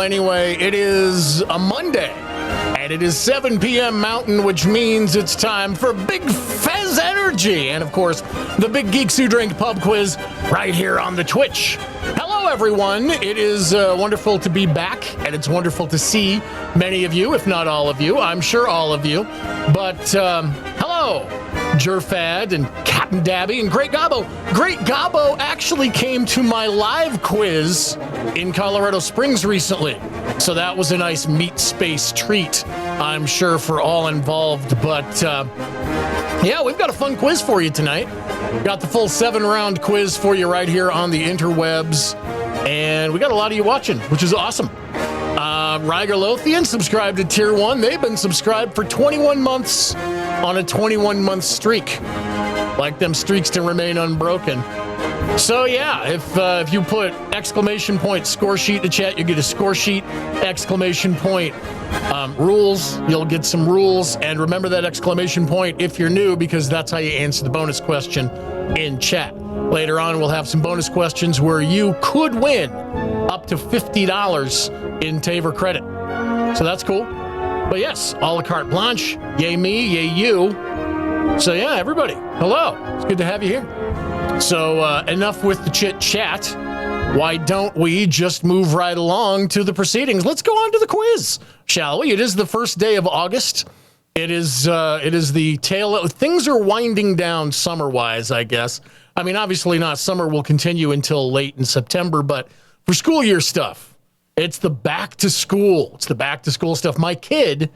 Well, anyway, it is a Monday, and it is 7 p.m. Mountain, which means it's time for Big Fez Energy, and of course, the Big Geeks Who Drink pub quiz right here on the Twitch. Hello, everyone. It is wonderful to be back, and it's wonderful to see many of you, if not all of you. I'm sure all of you. But hello, Jerfad and Captain Dabby and Great Gobbo. Great Gobbo actually came to my live quiz in Colorado Springs recently. So that was a nice meat space treat, I'm sure, for all involved. But yeah, we've got a fun quiz for you tonight. Got the full 7-round quiz for you right here on the interwebs. And we got a lot of you watching, which is awesome. Ryger Lothian subscribed to Tier 1. They've been subscribed for 21 months on a 21-month streak. Like them streaks to remain unbroken. So yeah, if you put exclamation point score sheet in the chat, you get a score sheet, exclamation point rules, you'll get some rules. And remember that exclamation point if you're new, because that's how you answer the bonus question in chat. Later on, we'll have some bonus questions where you could win up to $50 in Taver credit. So that's cool. But yes, a la carte blanche, yay me, yay you. So yeah, everybody, hello. It's good to have you here. So enough with the chit chat. Why don't we just move right along to the proceedings? Let's go on to the quiz, shall we? It is the first day of August. It is the tail. Things are winding down summer-wise, I guess. I mean, obviously not. Summer will continue until late in September, but for school year stuff, it's the back to school. It's the back to school stuff. My kid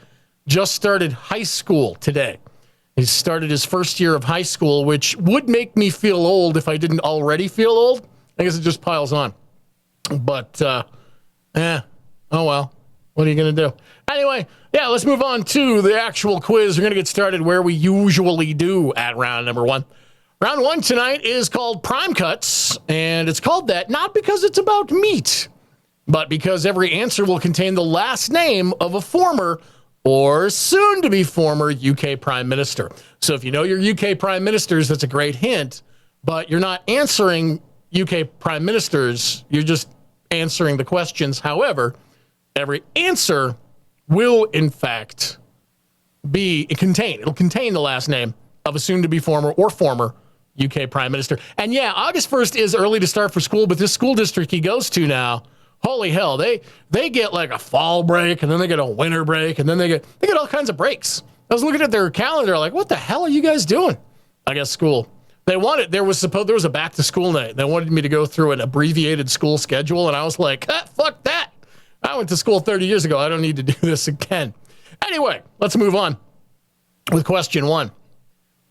just started high school today. He started his first year of high school, which would make me feel old if I didn't already feel old. I guess it just piles on. But, oh well. What are you going to do? Anyway, yeah, let's move on to the actual quiz. We're going to get started where we usually do at round number 1. Round 1 tonight is called Prime Cuts, and it's called that not because it's about meat, but because every answer will contain the last name of a former or soon-to-be former UK Prime Minister. So if you know your UK Prime Ministers, that's a great hint, but you're not answering UK Prime Ministers, you're just answering the questions. However, every answer will, in fact, it'll contain the last name of a soon-to-be former or former UK Prime Minister. And yeah, August 1st is early to start for school, but this school district he goes to now, holy hell, they get like a fall break, and then they get a winter break, and then they get all kinds of breaks. I was looking at their calendar like, what the hell are you guys doing? I guess school. There was a back to school night. They wanted me to go through an abbreviated school schedule, and I was like, fuck that. I went to school 30 years ago. I don't need to do this again. Anyway, let's move on with question 1.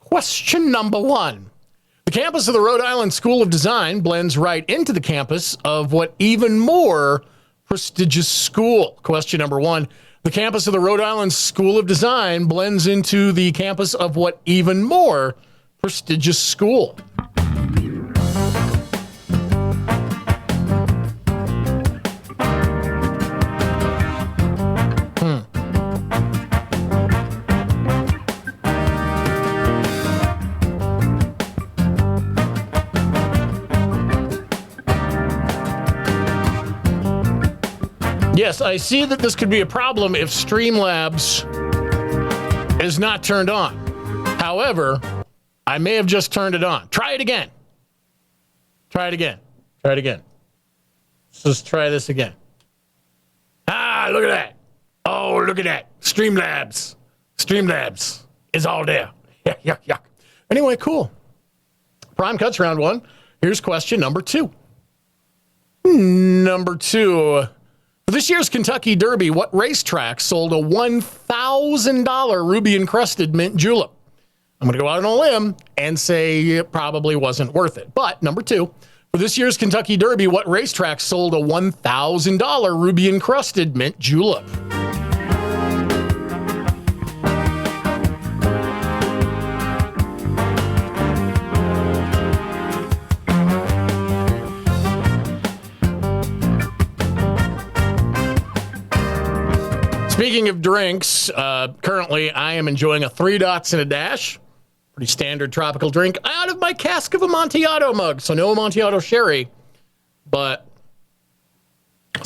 Question number 1. The campus of the Rhode Island School of Design blends right into the campus of what even more prestigious school? Question number 1. The campus of the Rhode Island School of Design blends into the campus of what even more prestigious school? Yes, I see that this could be a problem if Streamlabs is not turned on. However, I may have just turned it on. Try it again. Try it again. Try it again. Let's just try this again. Ah, look at that. Oh, look at that. Streamlabs. Streamlabs is all there. Yuck. Anyway, cool. Prime Cuts round 1. Here's question number 2. Number 2. For this year's Kentucky Derby, what racetrack sold a $1,000 ruby-encrusted mint julep? I'm going to go out on a limb and say it probably wasn't worth it. But number 2, for this year's Kentucky Derby, what racetrack sold a $1,000 ruby-encrusted mint julep? Speaking of drinks, currently I am enjoying a 3 Dots and a Dash. Pretty standard tropical drink out of my cask of Amontillado mug. So no Amontillado sherry, but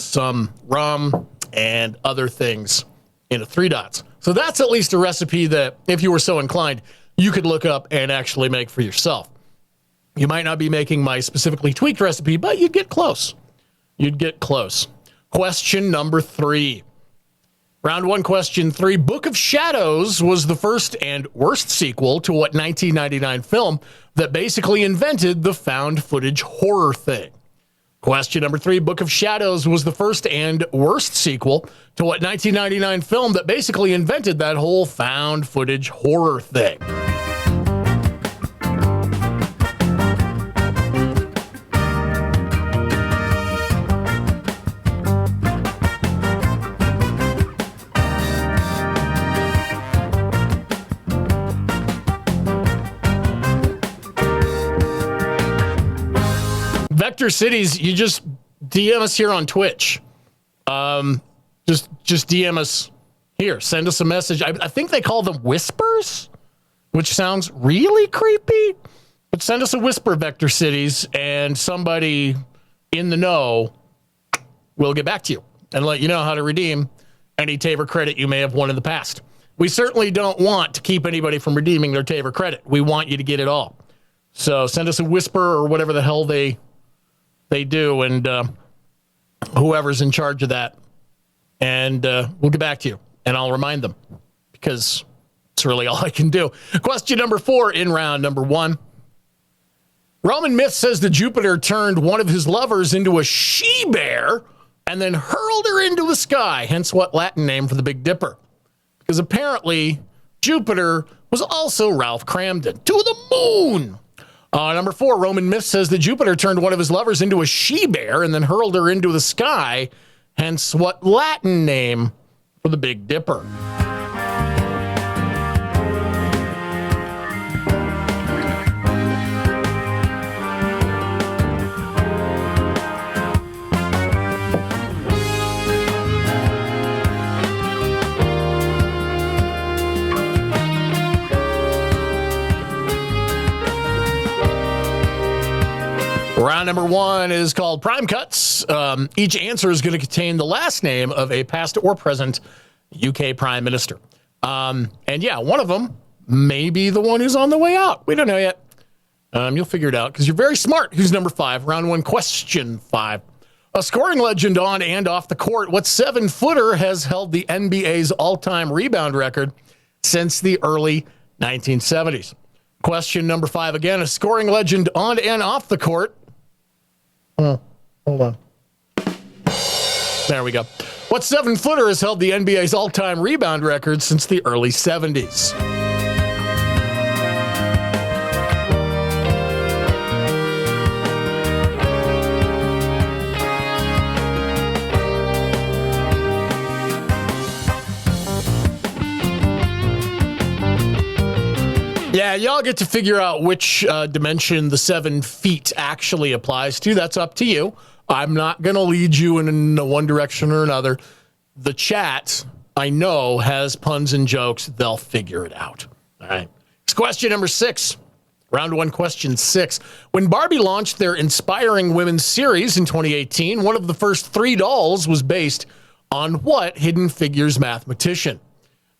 some rum, and other things into 3 dots. So that's at least a recipe that, if you were so inclined, you could look up and actually make for yourself. You might not be making my specifically tweaked recipe, but you'd get close. You'd get close. Question number 3. Round 1, question 3. Book of Shadows was the first and worst sequel to what 1999 film that basically invented the found footage horror thing? Question number 3. Book of Shadows was the first and worst sequel to what 1999 film that basically invented that whole found footage horror thing? Vector Cities, you just DM us here on Twitch. Just DM us here. Send us a message. I think they call them whispers, which sounds really creepy. But send us a whisper, Vector Cities, and somebody in the know will get back to you and let you know how to redeem any Taver credit you may have won in the past. We certainly don't want to keep anybody from redeeming their Taver credit. We want you to get it all. So send us a whisper or whatever the hell they do, and whoever's in charge of that, and we'll get back to you, and I'll remind them, because it's really all I can do. Question number 4 in round number 1. Roman myth says that Jupiter turned one of his lovers into a she-bear and then hurled her into the sky, hence what Latin name for the Big Dipper. Because apparently Jupiter was also Ralph Cramden. To the moon! Number 4, Roman myth says that Jupiter turned one of his lovers into a she-bear and then hurled her into the sky, hence what Latin name for the Big Dipper? Round number 1 is called Prime Cuts. Each answer is going to contain the last name of a past or present UK Prime Minister. And yeah, one of them may be the one who's on the way out. We don't know yet. You'll figure it out because you're very smart. Who's number 5? Round 1, question 5. A scoring legend on and off the court, what 7-footer has held the NBA's all-time rebound record since the early 1970s? Question number 5 again. A scoring legend on and off the court. Hold on. There we go. What 7-footer has held the NBA's all-time rebound record since the early 70s? Yeah, y'all get to figure out which dimension the 7 feet actually applies to. That's up to you. I'm not going to lead you in one direction or another. The chat, I know, has puns and jokes. They'll figure it out. All right. It's question number 6. Round 1, question 6. When Barbie launched their Inspiring Women series in 2018, one of the first 3 dolls was based on what Hidden Figures mathematician?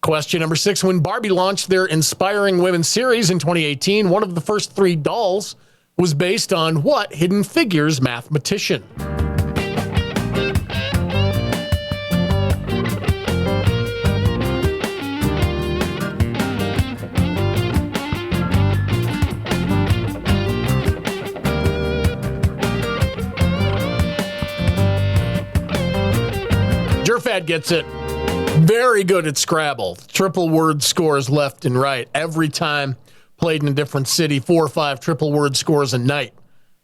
Question number 6. When Barbie launched their Inspiring Women series in 2018, one of the first 3 dolls was based on what Hidden Figures mathematician? Jerfad gets it. Very good at Scrabble. Triple word scores left and right. Every time played in a different city, 4 or 5 triple word scores a night.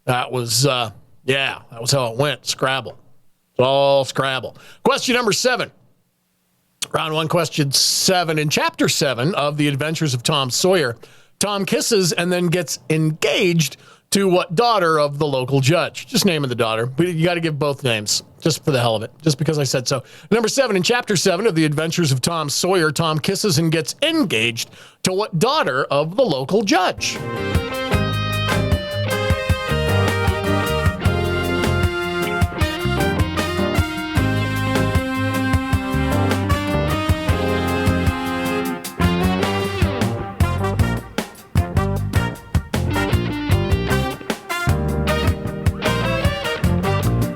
That was, that was how it went. Scrabble. It's all Scrabble. Question number 7. Round 1, question 7. In chapter 7 of The Adventures of Tom Sawyer, Tom kisses and then gets engaged to what daughter of the local judge? Just naming the daughter. But you got to give both names, just for the hell of it, just because I said so. Number 7, in chapter 7 of The Adventures of Tom Sawyer, Tom kisses and gets engaged to what daughter of the local judge?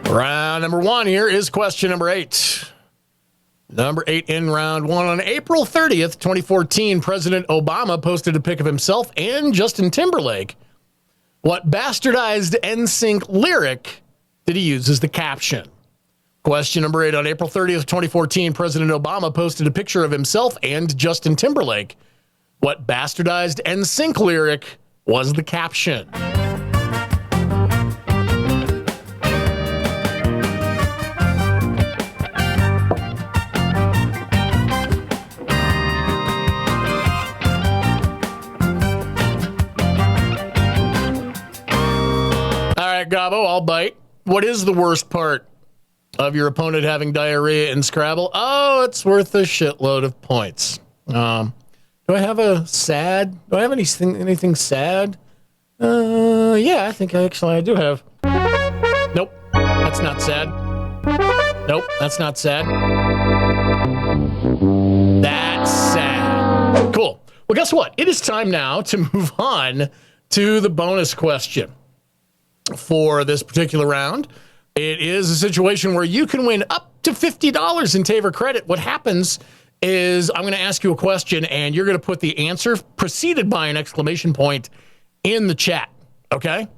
Round number one here is question number 8. Number 8 in round one. On April 30th, 2014, President Obama posted a pic of himself and Justin Timberlake. What bastardized NSYNC lyric did he use as the caption? Question number 8. On April 30th, 2014, President Obama posted a picture of himself and Justin Timberlake. What bastardized NSYNC lyric was the caption? Gabo, I'll bite. What is the worst part of your opponent having diarrhea in Scrabble? Oh, it's worth a shitload of points. Do I have a sad? Do I have anything sad? Yeah, I think I do have. Nope, that's not sad. Nope, that's not sad. That's sad. Cool. Well, guess what? It is time now to move on to the bonus question. For this particular round, it is a situation where you can win up to $50 in Taver credit. What happens is I'm going to ask you a question, and you're going to put the answer preceded by an exclamation point in the chat. Okay?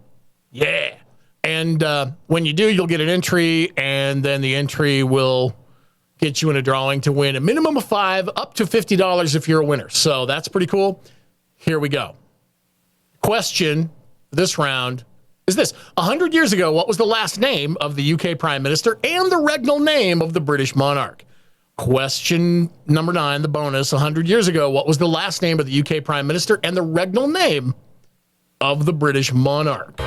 Yeah. And when you do, you'll get an entry, and then the entry will get you in a drawing to win a minimum of 5, up to $50 if you're a winner. So that's pretty cool. Here we go. Question this round is this. 100 years ago, what was the last name of the UK Prime Minister and the regnal name of the British monarch? Question number 9, the bonus. 100 years ago, what was the last name of the UK Prime Minister and the regnal name of the British monarch?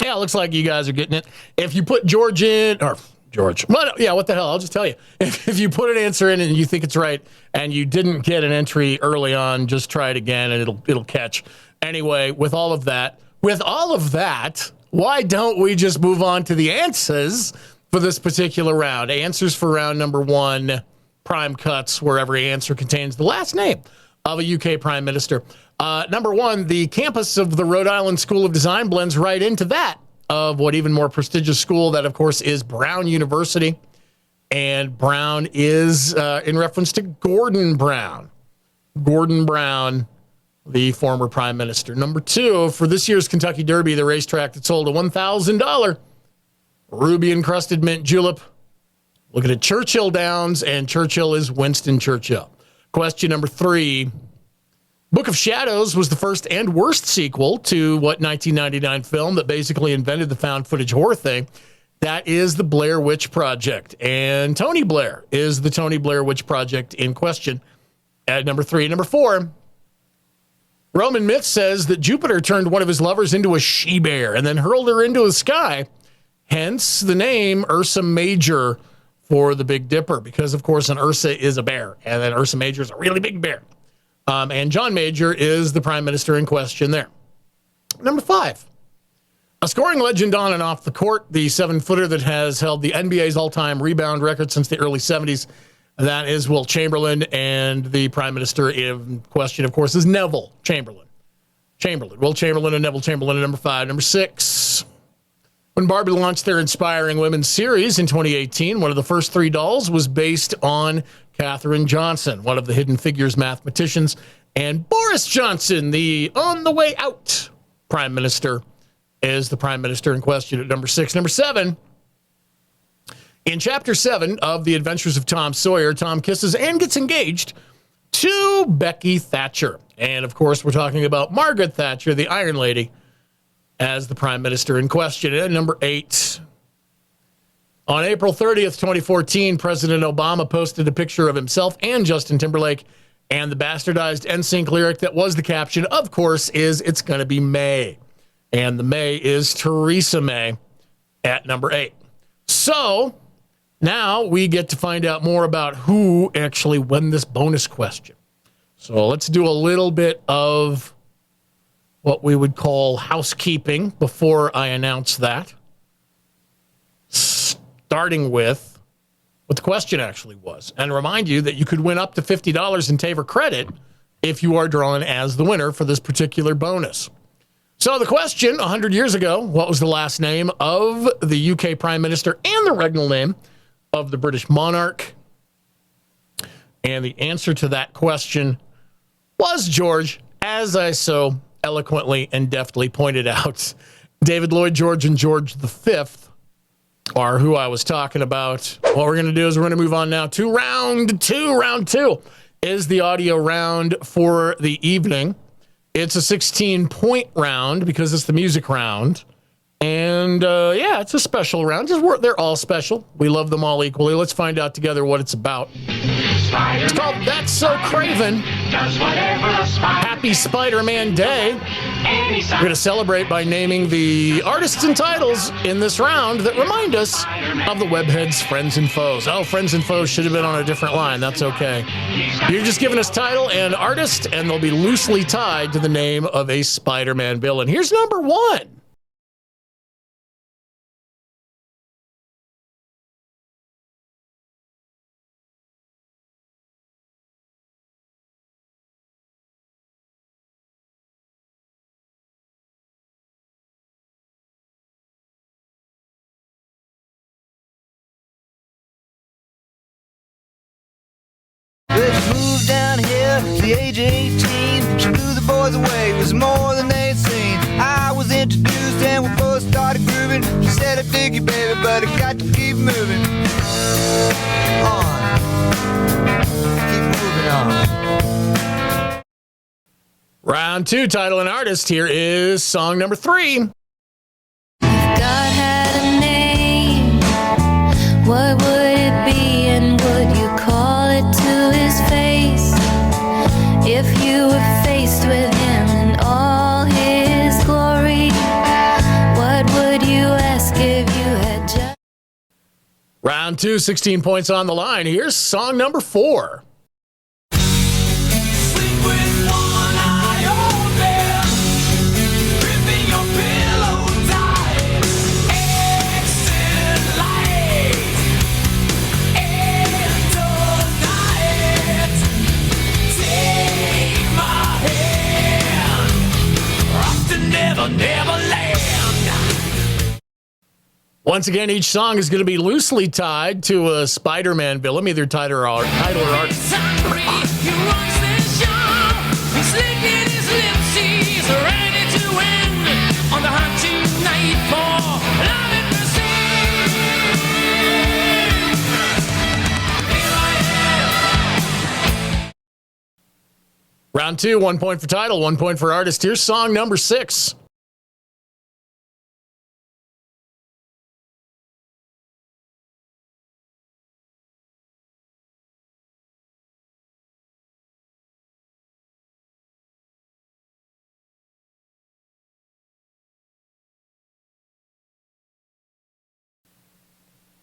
Yeah, it looks like you guys are getting it. If you put George in, or George, well, yeah, what the hell? I'll just tell you. If you put an answer in and you think it's right and you didn't get an entry early on, just try it again and it'll catch. Anyway, with all of that, why don't we just move on to the answers for this particular round? Answers for round number 1, prime cuts, where every answer contains the last name of a UK Prime Minister. Number 1, the campus of the Rhode Island School of Design blends right into that of what even more prestigious school, that of course is Brown University. And Brown is in reference to Gordon Brown. Gordon Brown, the former Prime Minister. Number 2, for this year's Kentucky Derby, the racetrack that sold a $1,000 ruby encrusted mint julep. Looking at Churchill Downs, and Churchill is Winston Churchill. Question number 3. Book of Shadows was the first and worst sequel to what 1999 film that basically invented the found footage horror thing. That is the Blair Witch Project. And Tony Blair is the Tony Blair Witch Project in question at number 3. Number 4, Roman myth says that Jupiter turned one of his lovers into a she-bear and then hurled her into the sky. Hence the name Ursa Major for the Big Dipper, because of course an Ursa is a bear, and then Ursa Major is a really big bear. And John Major is the Prime Minister in question there. Number 5, a scoring legend on and off the court, the 7-footer that has held the NBA's all-time rebound record since the early 70s. That is Wilt Chamberlain, and the Prime Minister in question, of course, is Neville Chamberlain. Wilt Chamberlain and Neville Chamberlain at number 5. Number 6, when Barbie launched their Inspiring Women series in 2018, one of the first 3 dolls was based on Katherine Johnson, one of the Hidden Figures mathematicians, and Boris Johnson, the on the way out Prime Minister, is the Prime Minister in question at number 6. Number 7, in Chapter 7 of The Adventures of Tom Sawyer, Tom kisses and gets engaged to Becky Thatcher. And of course, we're talking about Margaret Thatcher, the Iron Lady, as the Prime Minister in question. And number 8, on April 30th, 2014, President Obama posted a picture of himself and Justin Timberlake, and the bastardized NSYNC lyric that was the caption, of course, is "It's Gonna Be May." And the May is Theresa May at number 8. So now we get to find out more about who actually won this bonus question. So let's do a little bit of what we would call housekeeping before I announce that. Starting with what the question actually was. And remind you that you could win up to $50 in Taver credit if you are drawn as the winner for this particular bonus. So the question, 100 years ago, what was the last name of the UK Prime Minister and the regnal name of the British monarch? And the answer to that question was George, as I so eloquently and deftly pointed out. David Lloyd George and George V are who I was talking about. What we're going to do is we're going to move on now to round two. Round two is the audio round for the evening. It's a 16-point round because it's the music round. And, yeah, it's a special round. They're all special. We love them all equally. Let's find out together what it's about. It's called That's So Craven. Happy Spider-Man Day. We're going to celebrate by naming the artists and titles in this round that remind us of the Webhead's Friends and Foes. Oh, Friends and Foes should have been on a different line. That's okay. You're just giving us title and artist, and they'll be loosely tied to the name of a Spider-Man villain. Here's number one. Moved down here at the age of 18. She blew the boys away, it was more than they'd seen. I was introduced and we both started grooving. She said, I dig you, baby, but I got to keep moving on. Keep moving on. Round two, title and artist. Here is song number 3. God had a name, what would it be, and would you call it to his face? If you were faced with him in all his glory, what would you ask if you had just... Round two, 16 points on the line. Here's song number 4. Sleep with one eye open, gripping your pillow tight. Exit light into night. Take my hand, off to never, never land. Once again, each song is going to be loosely tied to a Spider-Man villain, either title or artist. He runs this show. He's licking his lips. He's ready to win on the hunt tonight for love and mercy. Here I am. Round two, 1 point for title, 1 point for artist. Here's song number 6.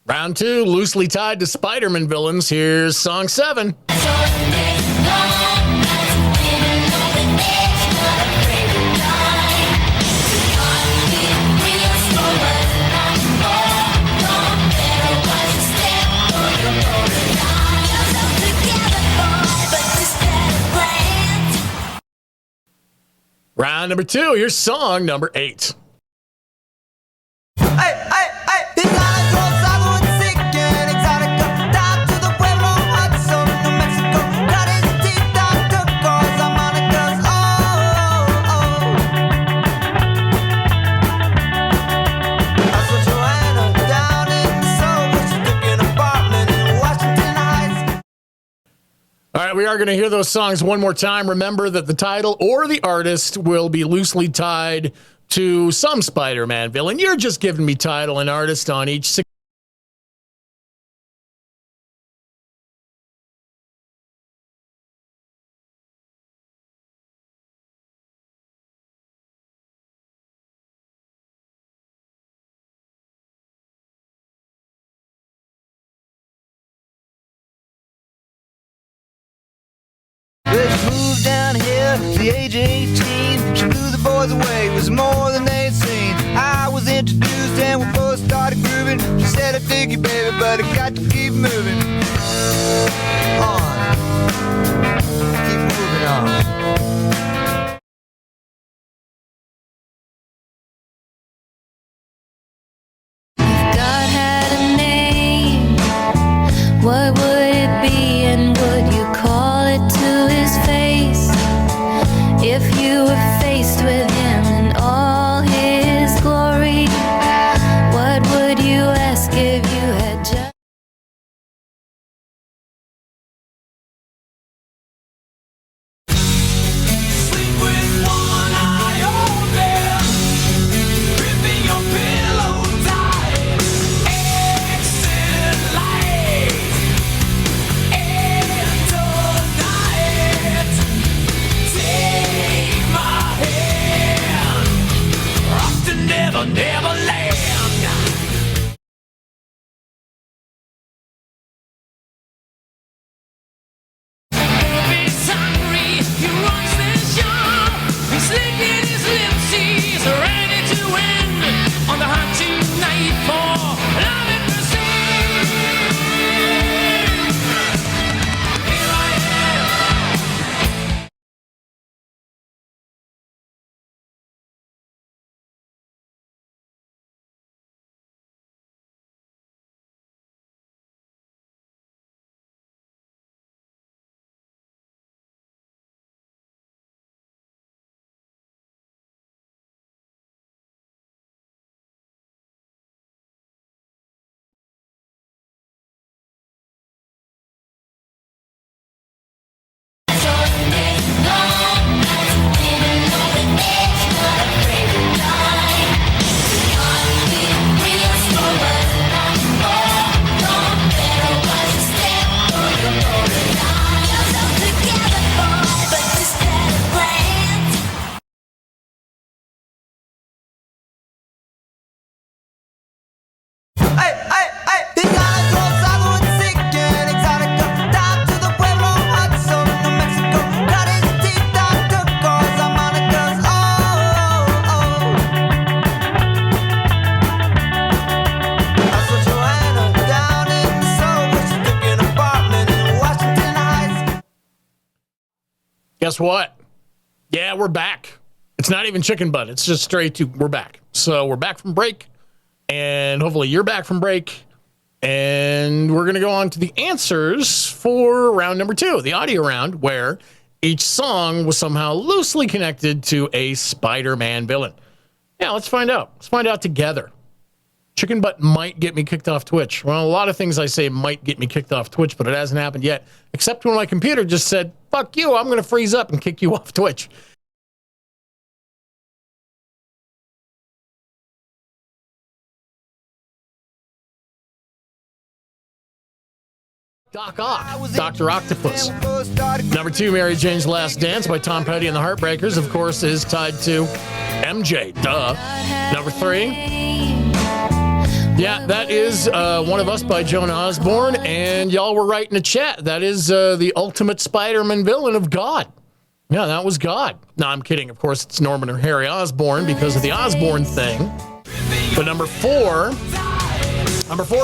Round two, loosely tied to Spider-Man villains. Here's song 7. Round number 2, here's song number 8. All right, we are going to hear those songs one more time. Remember that the title or the artist will be loosely tied to some Spider-Man villain. You're just giving me title and artist on each. Moved down here at the age of 18. She blew the boys was more than they'd seen. I was introduced and we both started grooving. She said, I dig you, baby, but I got to keep moving on. Keep moving on. God had a name, what would it be, and would you call it to his face? If you were faced with him in all his glory, what would you ask if you had just... Sleep with one eye open, gripping your pillow tight. Exit light into night. Take my hand, off to never, never land. He's hungry, he runs this yard. He's licking his lips, he's ready to win on the hot tonight for love and pursuit. Here I am. Hey, hey, hey! He got a Rosazo and sick and exotica. Down to the Pueblo Hudson, New Mexico. Got his teeth down to cause harmonicas. Oh, oh, oh. I saw Joanna down in the soul, but she took an apartment in Washington Heights. Guess what? Yeah, we're back. It's not even chicken butt. It's just straight to we're back. So we're back from break. And hopefully you're back from break. And we're going to go on to the answers for round number 2, the audio round, where each song was somehow loosely connected to a Spider-Man villain. Yeah, let's find out. Let's find out together. Chicken butt might get me kicked off Twitch. Well, a lot of things I say might get me kicked off Twitch, but it hasn't happened yet, except when my computer just said, fuck you, I'm going to freeze up and kick you off Twitch. Doc Ock, Dr. Octopus. Number 2, Mary Jane's Last Dance by Tom Petty and the Heartbreakers, of course, is tied to MJ. Duh. Number 3. Yeah, that is One of Us by Joan Osborne, and y'all were right in the chat. That is the ultimate Spider-Man villain of God. Yeah, that was God. No, I'm kidding. Of course, it's Norman or Harry Osborn because of the Osborn thing. But number 4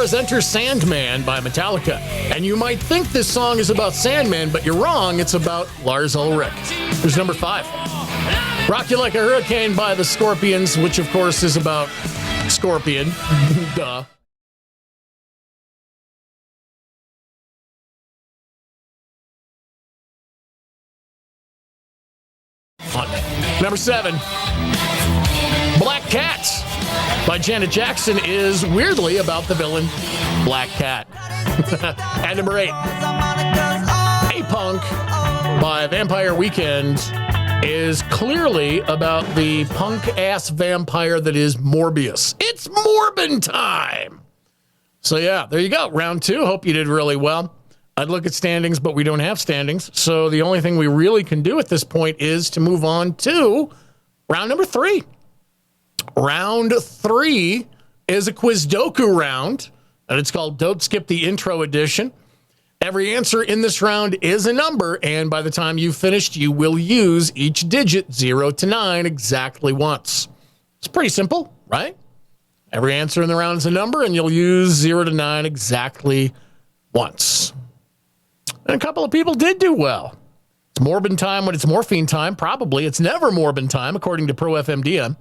is Enter Sandman by Metallica. And you might think this song is about Sandman, but you're wrong. It's about Lars Ulrich. There's number 5. Rock You Like a Hurricane by the Scorpions, which of course is about Scorpion. Duh. Number 7, Black Cats by Janet Jackson is weirdly about the villain Black Cat. And number 8, A-Punk by Vampire Weekend is clearly about the punk-ass vampire that is Morbius. It's Morbin time! So yeah, there you go. Round 2. Hope you did really well. I'd look at standings, but we don't have standings. So the only thing we really can do at this point is to move on to round number 3. Round 3 is a quiz doku round, and it's called Don't Skip the Intro Edition. Every answer in this round is a number, and by the time you've finished, you will use each digit 0 to 9 exactly once. It's pretty simple, right? Every answer in the round is a number, and you'll use 0 to 9 exactly once. And a couple of people did do well. It's Morbin time when it's morphine time. Probably. It's never Morbin time, according to Pro FMDM.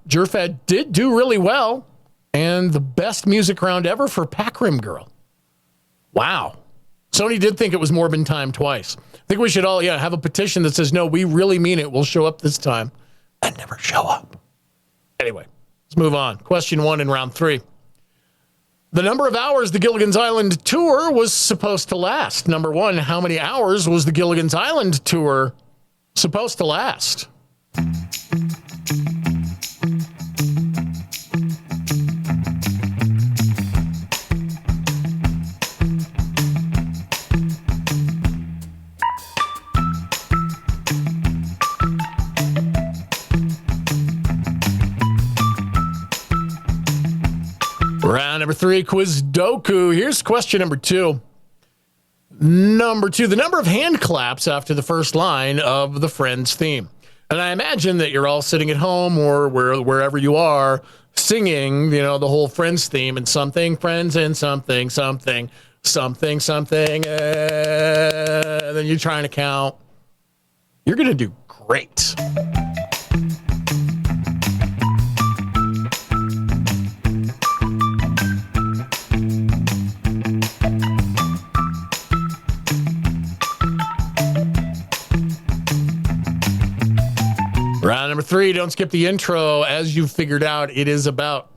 Jerfed did do really well, and the best music round ever for Pack Rim Girl. Wow. Sony did think it was Morbin time twice. I think we should all, have a petition that says, no, we really mean it. We'll show up this time. And never show up. Anyway, let's move on. Question 1 in round 3. The number of hours the Gilligan's Island tour was supposed to last. Number 1, how many hours was the Gilligan's Island tour supposed to last? Round number 3, quiz doku. Here's question number 2. Number 2, the number of hand claps after the first line of the Friends theme. And I imagine that you're all sitting at home or wherever you are singing, the whole Friends theme and something, friends and something, something, something, something. And then you're trying to count. You're going to do great. Round number 3, don't skip the intro. As you've figured out, it is about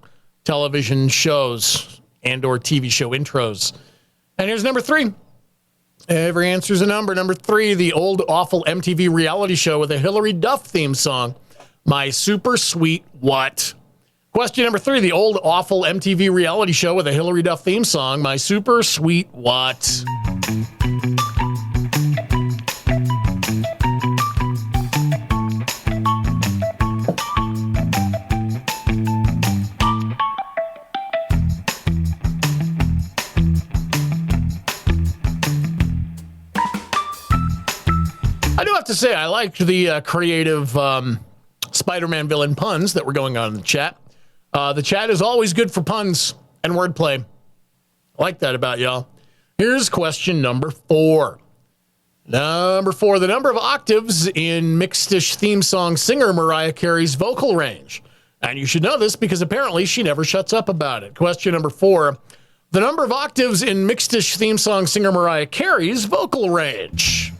television shows and or TV show intros. And here's number 3. Every answer's a number. Number 3, the old awful MTV reality show with a Hillary Duff theme song, My Super Sweet What? Question number 3, the old awful MTV reality show with a Hillary Duff theme song, My Super Sweet What? I do have to say, I liked the creative Spider-Man villain puns that were going on in the chat. The chat is always good for puns and wordplay. I like that about y'all. Here's question number 4. Number 4, the number of octaves in Mixed-ish theme song singer Mariah Carey's vocal range. And you should know this because apparently she never shuts up about it. Question number 4, the number of octaves in Mixed-ish theme song singer Mariah Carey's vocal range.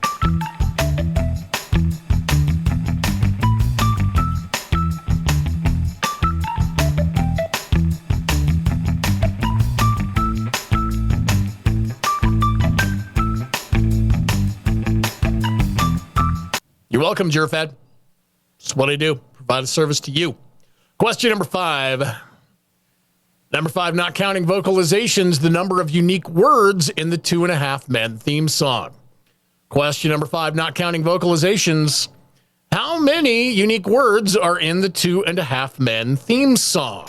You're welcome, Jerfed. That's what I do. Provide a service to you. Question number 5. Number 5, not counting vocalizations, the number of unique words in the 2.5 Men theme song. Question number 5, not counting vocalizations, how many unique words are in the 2.5 Men theme song?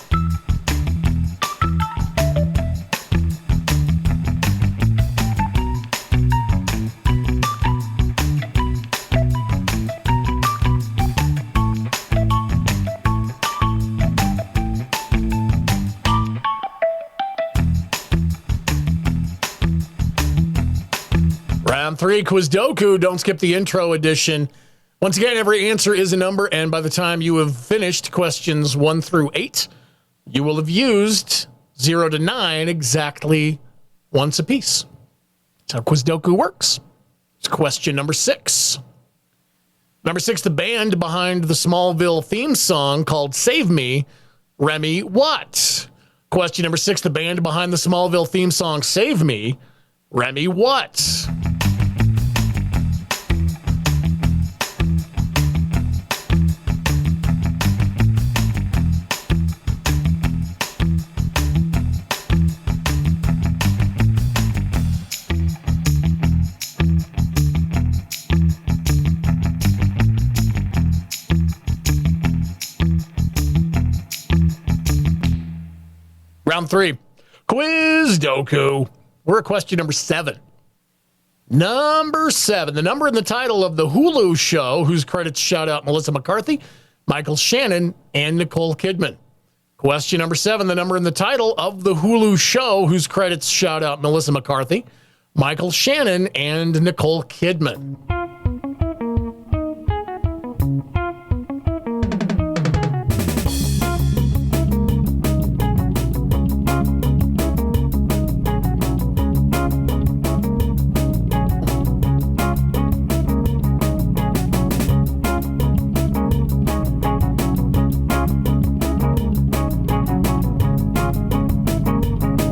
Round 3, quiz doku. Don't skip the intro edition. Once again, every answer is a number, and by the time you have finished questions 1 through 8, you will have used 0 to 9 exactly once apiece. That's how quiz doku works. It's question number 6. Number 6, the band behind the Smallville theme song called Save Me, Remy what? Question number 6, the band behind the Smallville theme song Save Me, Remy what? Round 3, quiz doku. We're at question number 7. Number 7, the number in the title of the Hulu show, whose credits shout out Melissa McCarthy, Michael Shannon, and Nicole Kidman. Question number 7, the number in the title of the Hulu show, whose credits shout out Melissa McCarthy, Michael Shannon, and Nicole Kidman.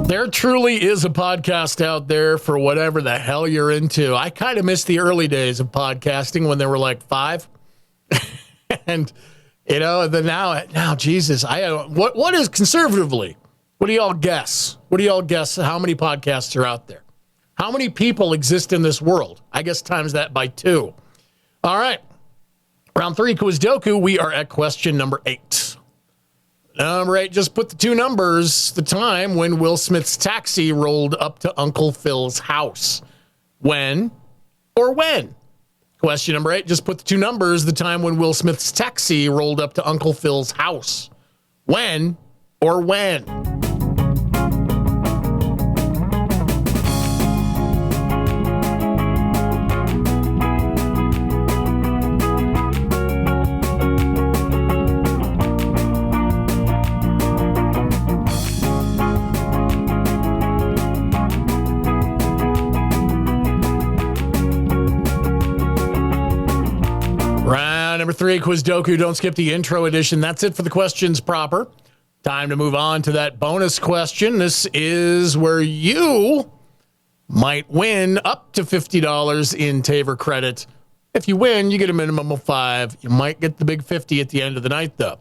There truly is a podcast out there for whatever the hell you're into. I kind of miss the early days of podcasting when there were like 5. And, you know, now, Jesus, what is conservatively? What do y'all guess? What do y'all guess how many podcasts are out there? How many people exist in this world? I guess times that by 2. All right. Round 3, Quiz Doku. We are at question number 8. Number 8, just put the 2 numbers, the time when Will Smith's taxi rolled up to Uncle Phil's house. When or when? Question number 8, just put the 2 numbers, the time when Will Smith's taxi rolled up to Uncle Phil's house. When or when? Number 3, Quiz Doku. Don't skip the intro edition. That's it for the questions proper. Time to move on to that bonus question. This is where you might win up to $50 in Taver credit. If you win, you get a minimum of 5. You might get the big 50 at the end of the night, though.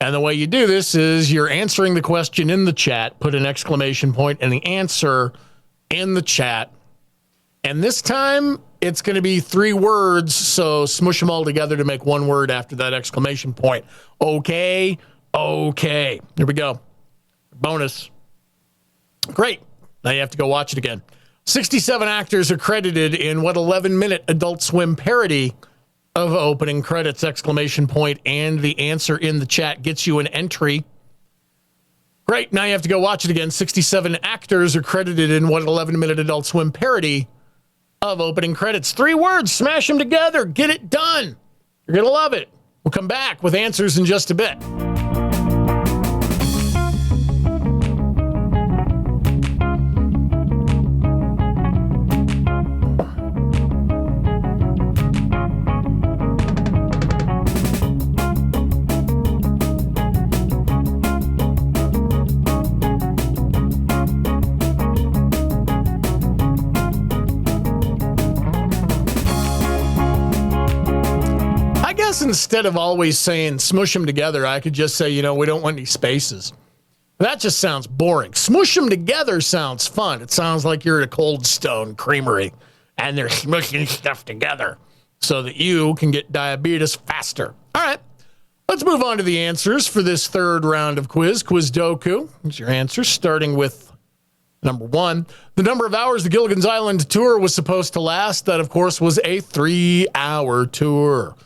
And the way you do this is you're answering the question in the chat. Put an exclamation point and the answer in the chat. And this time, it's going to be 3 words, so smush them all together to make 1 word after that exclamation point. Okay. Here we go. Bonus. Great. Now you have to go watch it again. 67 actors are credited in what 11-minute Adult Swim parody of opening credits, exclamation point, and the answer in the chat gets you an entry. Great. Now you have to go watch it again. 67 actors are credited in what 11-minute Adult Swim parody of opening credits. 3 words, smash them together, get it done. You're going to love it. We'll come back with answers in just a bit. Instead of always saying smush them together, I could just say, we don't want any spaces. That just sounds boring. Smush them together sounds fun. It sounds like you're at a Cold Stone creamery and they're smushing stuff together so that you can get diabetes faster. All right, let's move on to the answers for this 3rd round of Quiz Doku. Here's your answers, starting with number 1. The number of hours the Gilligan's Island tour was supposed to last. That, of course, was a 3-hour tour.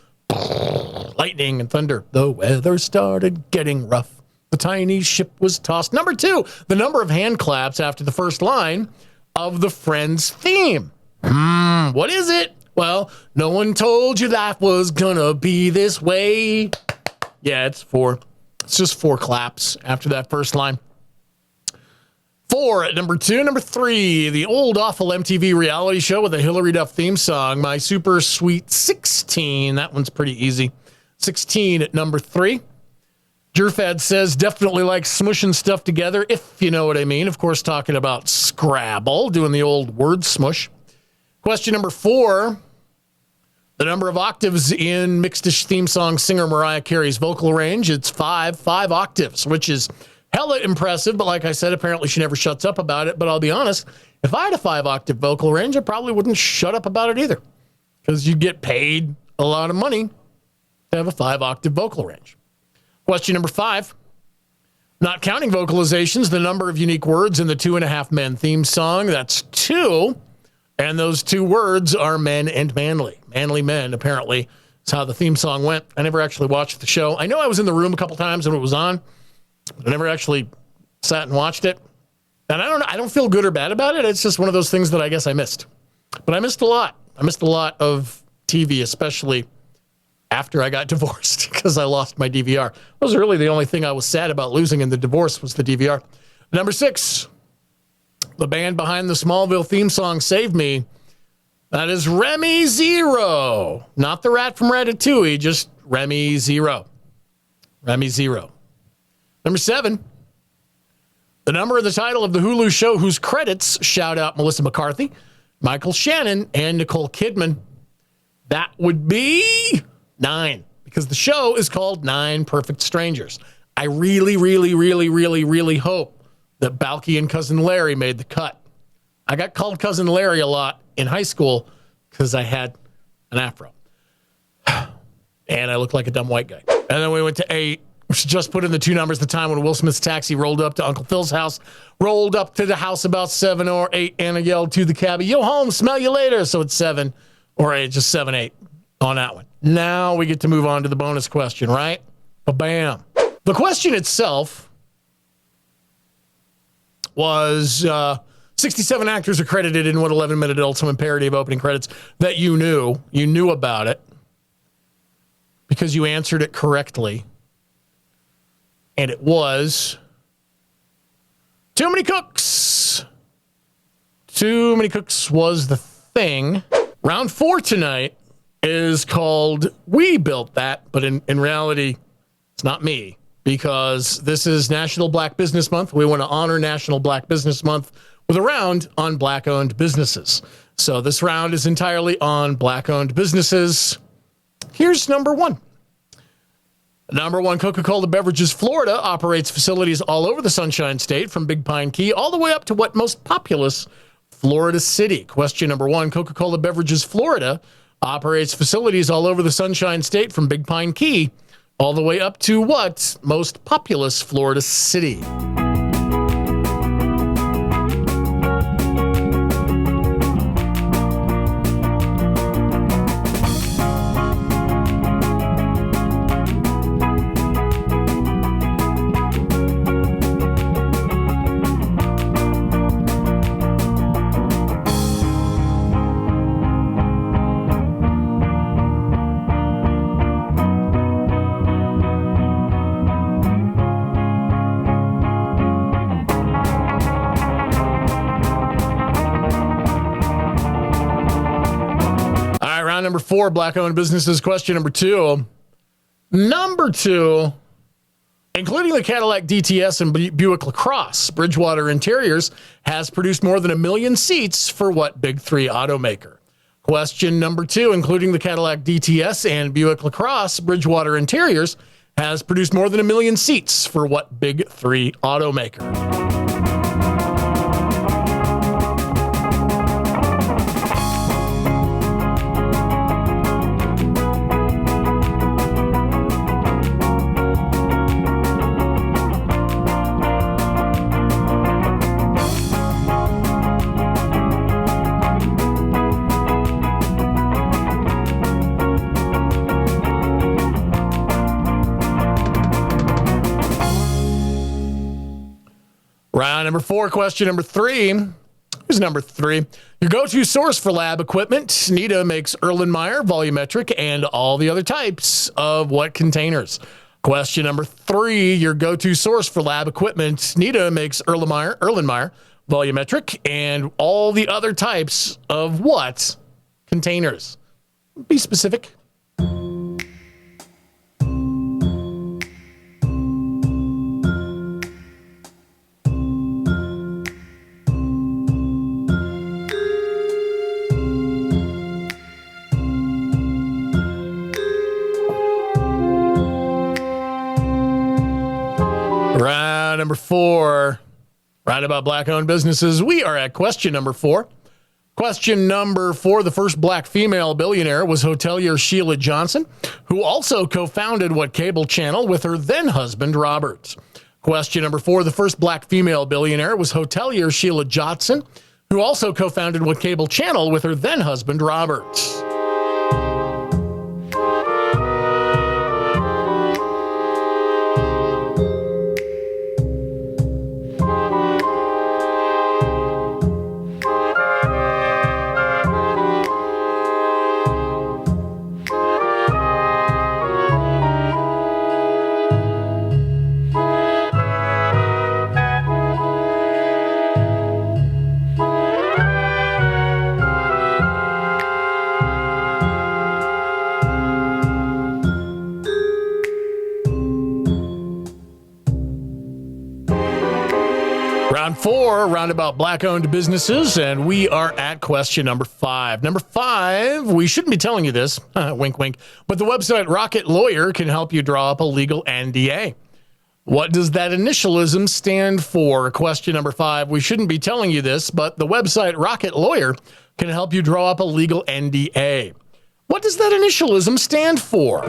Lightning and thunder. The weather started getting rough. The tiny ship was tossed. Number 2, the number of hand claps after the first line of the Friends theme. What is it? Well, no one told you life was gonna be this way. Yeah, it's 4. It's just 4 claps after that first line. 4 at number 2. Number 3, the old awful MTV reality show with a Hillary Duff theme song, My Super Sweet 16. That one's pretty easy. 16 at number 3. Jerfad says, definitely like smushing stuff together, if you know what I mean. Of course, talking about Scrabble, doing the old word smush. Question number 4, the number of octaves in Mixed-ish theme song singer Mariah Carey's vocal range. It's 5 octaves, which is hella impressive, but like I said, apparently she never shuts up about it. But I'll be honest, if I had a 5-octave vocal range, I probably wouldn't shut up about it either, because you get paid a lot of money to have a 5-octave vocal range. Question number 5, not counting vocalizations, the number of unique words in the 2.5 Men theme song. That's 2. And those two words are men and manly. Manly men, apparently, is how the theme song went. I never actually watched the show. I know I was in the room a couple times when it was on, but I never actually sat and watched it. And I don't feel good or bad about it. It's just one of those things that I guess I missed. But I missed a lot. I missed a lot of TV, especially after I got divorced, because I lost my DVR. That was really the only thing I was sad about losing in the divorce was the DVR. Number 6, the band behind the Smallville theme song, Save Me. That is Remy Zero. Not the rat from Ratatouille, just Remy Zero. Remy Zero. Number 7, the number and the title of the Hulu show whose credits shout out Melissa McCarthy, Michael Shannon, and Nicole Kidman. That would be 9, because the show is called 9 Perfect Strangers. I really, really, really, really, really hope that Balky and Cousin Larry made the cut. I got called Cousin Larry a lot in high school because I had an afro. And I looked like a dumb white guy. And then we went to 8, which just put in the 2 numbers, the time when Will Smith's taxi rolled up to Uncle Phil's house, rolled up to the house about 7 or 8, and I yelled to the cabbie, "Yo, home, smell you later." So it's 7 or 8, just 7, 8 on that one. Now we get to move on to the bonus question, right? Ba-bam. The question itself was 67 actors are credited in what 11-minute Adult Swim parody of opening credits that you knew. You knew about it because you answered it correctly. And it was Too Many Cooks. Too Many Cooks was the thing. Round 4 tonight is called We Built That, but in reality, it's not me, because this is National Black Business Month. We want to honor National Black Business Month with a round on Black-owned businesses. So this round is entirely on Black-owned businesses. Here's number 1. Number 1, Coca-Cola Beverages Florida operates facilities all over the Sunshine State, from Big Pine Key all the way up to what most populous Florida City. Question number 1, Coca-Cola Beverages Florida operates facilities all over the Sunshine State, from Big Pine Key all the way up to what most populous Florida City. Number 4, Black-owned businesses. Question number 2. Number 2, including the Cadillac DTS and Buick LaCrosse, Bridgewater Interiors has produced more than 1 million seats for what Big 3 automaker? Question number 2, including the Cadillac DTS and Buick LaCrosse, Bridgewater Interiors has produced more than 1 million seats for what Big 3 automaker? Round number 4, question number 3. Here's number 3. Your go-to source for lab equipment. Nita makes Erlenmeyer, volumetric, and all the other types of what containers? Question number 3. Your go-to source for lab equipment. Nita makes Erlenmeyer, volumetric, and all the other types of what containers? Be specific. Round number 4, right about black-owned businesses. We are at question number 4. Question number 4, the first black female billionaire was hotelier Sheila Johnson, who also co-founded what cable channel with her then-husband, Robert? Question number 4, the first black female billionaire was hotelier Sheila Johnson, who also co-founded What Cable Channel with her then husband, Robert. Round 4, roundabout black-owned businesses, and we are at question number 5. Number 5, we shouldn't be telling you this, wink, wink, but the website Rocket Lawyer can help you draw up a legal NDA. What does that initialism stand for? Question number 5, we shouldn't be telling you this, but the website Rocket Lawyer can help you draw up a legal NDA. What does that initialism stand for?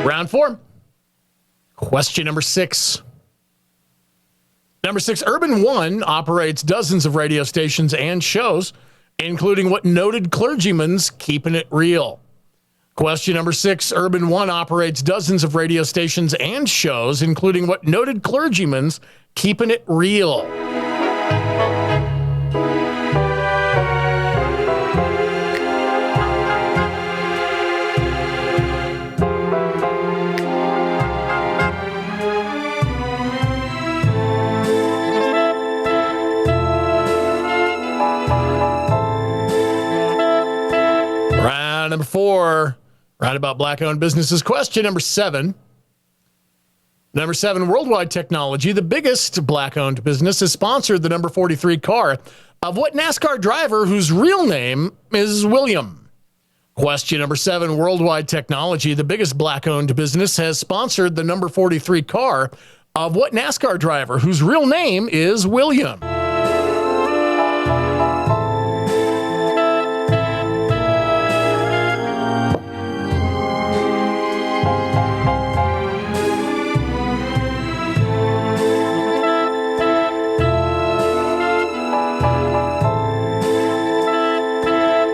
Round 4. Question number 6. Number 6, Urban One operates dozens of radio stations and shows, including what noted clergyman's Keeping It Real. Question number 6, Urban One operates dozens of radio stations and shows, including what noted clergyman's Keeping It Real. Number 4, roundabout black-owned businesses. Question number 7. Number 7, Worldwide Technology, the biggest black-owned business, has sponsored the number 43 car of what NASCAR driver whose real name is William? Question number 7, Worldwide Technology, the biggest black-owned business, has sponsored the number 43 car of what NASCAR driver whose real name is William?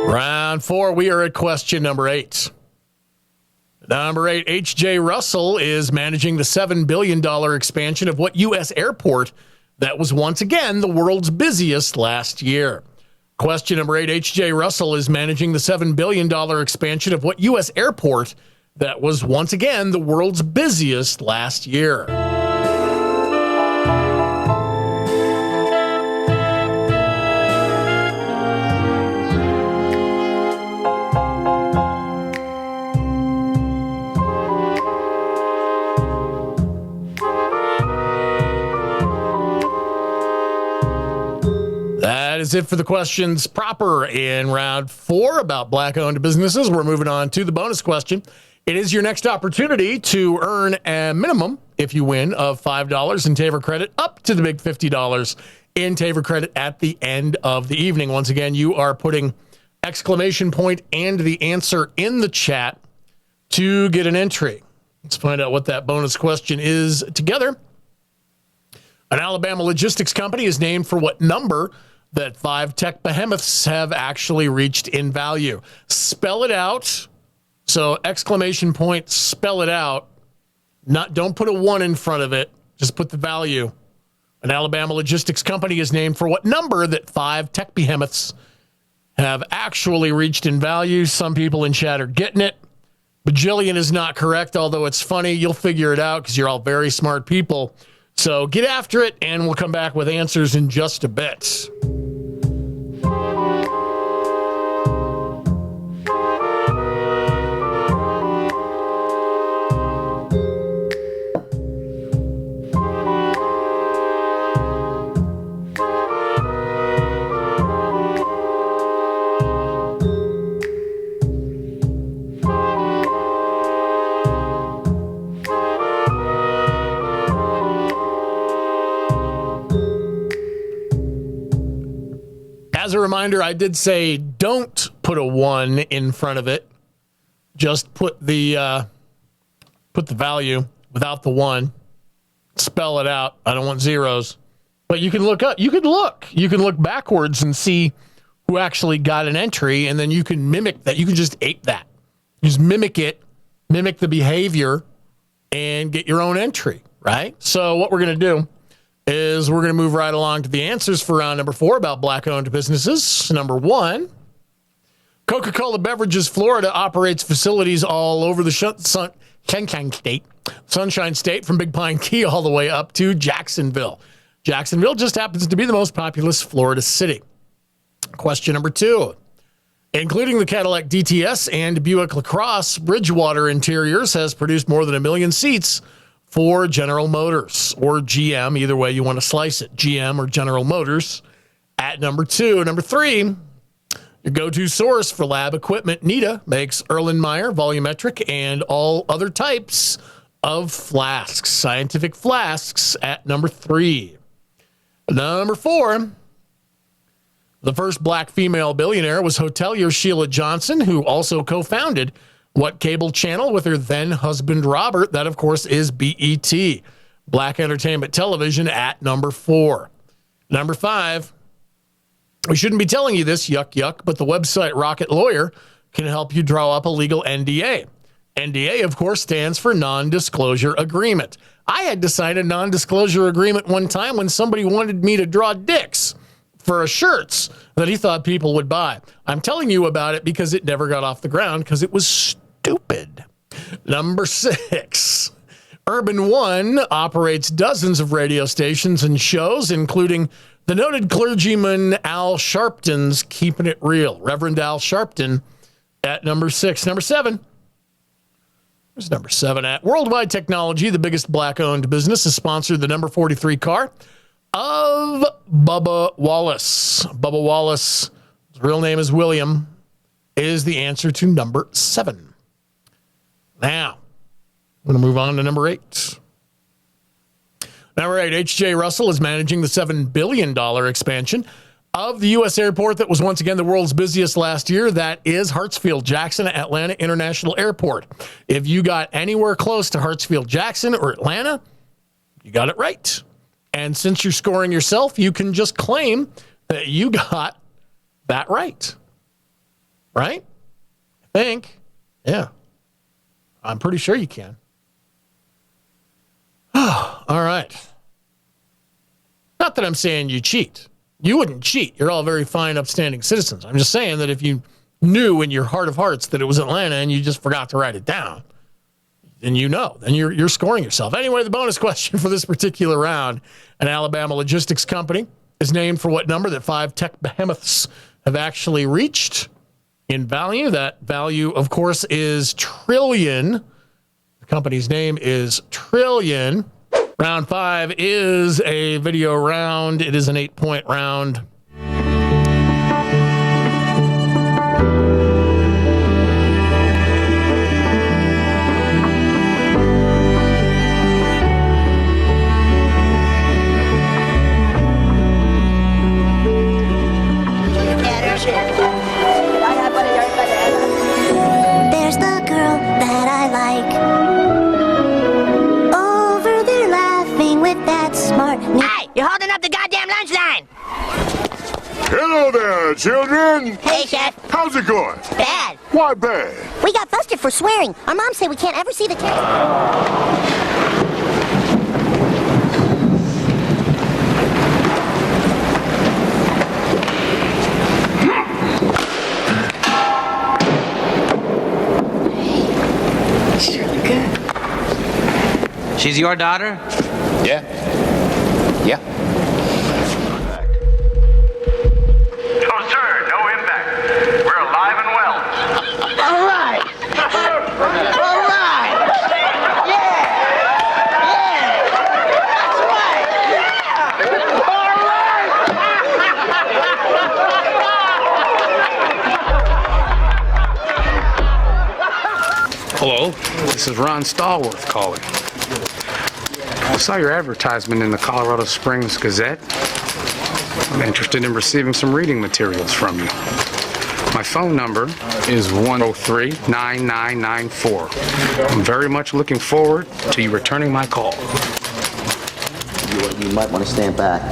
Round 4, we are at question number 8. Number 8, H.J. Russell is managing the $7 billion expansion of what U.S. airport that was once again the world's busiest last year? Question number 8, H.J. Russell is managing the $7 billion expansion of what U.S. airport that was once again the world's busiest last year? That is it for the questions proper in round 4 about black-owned businesses. We're moving on to the bonus question. It is your next opportunity to earn a minimum, if you win, of $5 in Taver credit, up to the big $50 in Taver credit at the end of the evening. Once again, you are putting exclamation point and the answer in the chat to get an entry. Let's find out what that bonus question is together. An Alabama logistics company is named for what number that 5 tech behemoths have actually reached in value? Spell it out. So exclamation point, spell it out. Don't put a 1 in front of it. Just put the value. An Alabama logistics company is named for what number that 5 tech behemoths have actually reached in value? Some people in chat are getting it. Bajillion is not correct, although it's funny. You'll figure it out because you're all very smart people. So get after it, and we'll come back with answers in just a bit. reminder, I did say don't put a 1 in front of it. Just put the value without the 1. Spell it out. I don't want zeros. But you can look up. You can look backwards and see who actually got an entry, and then you can mimic that. You can just ape that. Just mimic it, mimic the behavior, and get your own entry, right? So what we're going to do is we're going to move right along to the answers for round number 4 about black-owned businesses. Number 1, Coca-Cola Beverages Florida operates facilities all over the Sunshine State, from Big Pine Key all the way up to Jacksonville. Jacksonville just happens to be the most populous Florida city. Question number 2. Including the Cadillac DTS and Buick LaCrosse, Bridgewater Interiors has produced more than 1 million seats for General Motors, or GM, either way you want to slice it, GM or General Motors, at number 2. Number 3, your go-to source for lab equipment, Nita, makes Erlenmeyer, volumetric, and all other types of flasks, scientific flasks, at number 3. Number 4, the first black female billionaire was hotelier Sheila Johnson, who also co-founded what cable channel with her then husband Robert? That, of course, is BET, Black Entertainment Television, at number 4. Number 5, we shouldn't be telling you this, yuck, yuck, but the website Rocket Lawyer can help you draw up a legal NDA. NDA, of course, stands for non-disclosure agreement. I had to sign a non-disclosure agreement one time when somebody wanted me to draw dicks for shirts that he thought people would buy. I'm telling you about it because it never got off the ground because it was stupid. Number 6, Urban One operates dozens of radio stations and shows, including the noted clergyman Al Sharpton's Keeping It Real, Reverend Al Sharpton, at number 6. Number 7. Where's number 7 at? Worldwide Technology, the biggest black-owned business, has sponsored the number 43 car of Bubba Wallace. Bubba Wallace, his real name is William, is the answer to number 7. Now, I'm going to move on to number 8. Number 8, H.J. Russell is managing the $7 billion expansion of the U.S. airport that was once again the world's busiest last year. That is Hartsfield-Jackson Atlanta International Airport. If you got anywhere close to Hartsfield-Jackson or Atlanta, you got it right. And since you're scoring yourself, you can just claim that you got that right. Right? I think. Yeah. I'm pretty sure you can. All right. Not that I'm saying you cheat. You wouldn't cheat. You're all very fine, upstanding citizens. I'm just saying that if you knew in your heart of hearts that it was Atlanta and you just forgot to write it down, then you know. Then you're scoring yourself. Anyway, the bonus question for this particular round, an Alabama logistics company is named for what number that 5 tech behemoths have actually reached in value. That value, of course, is trillion. The company's name is Trillion. Round 5 is a video round. It is an 8-point round. There's the girl that I like over there laughing with that smart. Hey, you're holding up the goddamn lunch line. Hello there, children. Hey, Chef. How's it going? Bad. Why bad? We got busted for swearing. Our mom said we can't ever see the camera. She's your daughter? Yeah. Yeah. No, sir, no impact. We're alive and well. All right. All right. Yeah. Yeah. That's right. Yeah. All right. Hello, this is Ron Stallworth calling. I saw your advertisement in the Colorado Springs Gazette. I'm interested in receiving some reading materials from you. My phone number is 103-9994. I'm very much looking forward to you returning my call. You might want to stand back.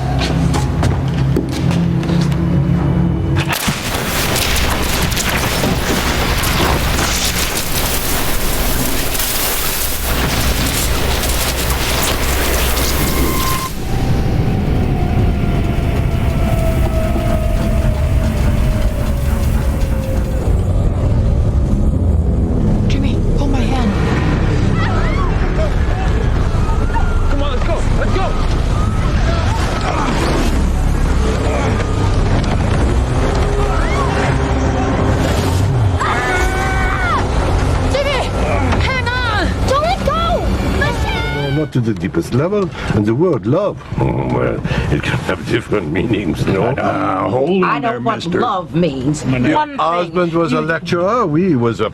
To the deepest level, and the word love, well, it can have different meanings, no? Hold on I know what love means. Your husband was a lecturer, he was a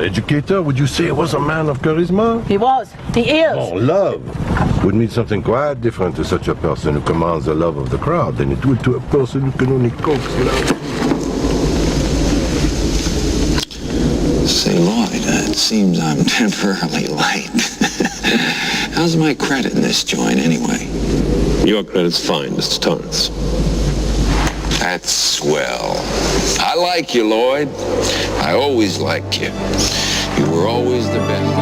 educator. Would you say he was a man of charisma? He was. He is. Oh, love would mean something quite different to such a person who commands the love of the crowd than it would to a person who can only coax it out. Say, Lloyd, it seems I'm temporarily late. How's my credit in this joint, anyway? Your credit's fine, Mr. Torrance. That's swell. I like you, Lloyd. I always liked you. You were always the best.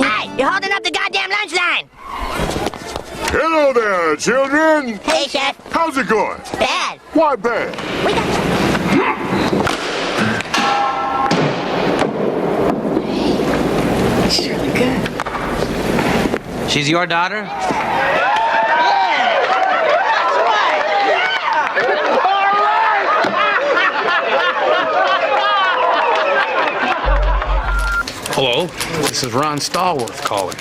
Hey, you're holding up the goddamn lunch line. Hello there, children. Hey, Chef. How's it going? Bad. Why bad? We got... She's really good. She's your daughter? Hello, this is Ron Stallworth calling.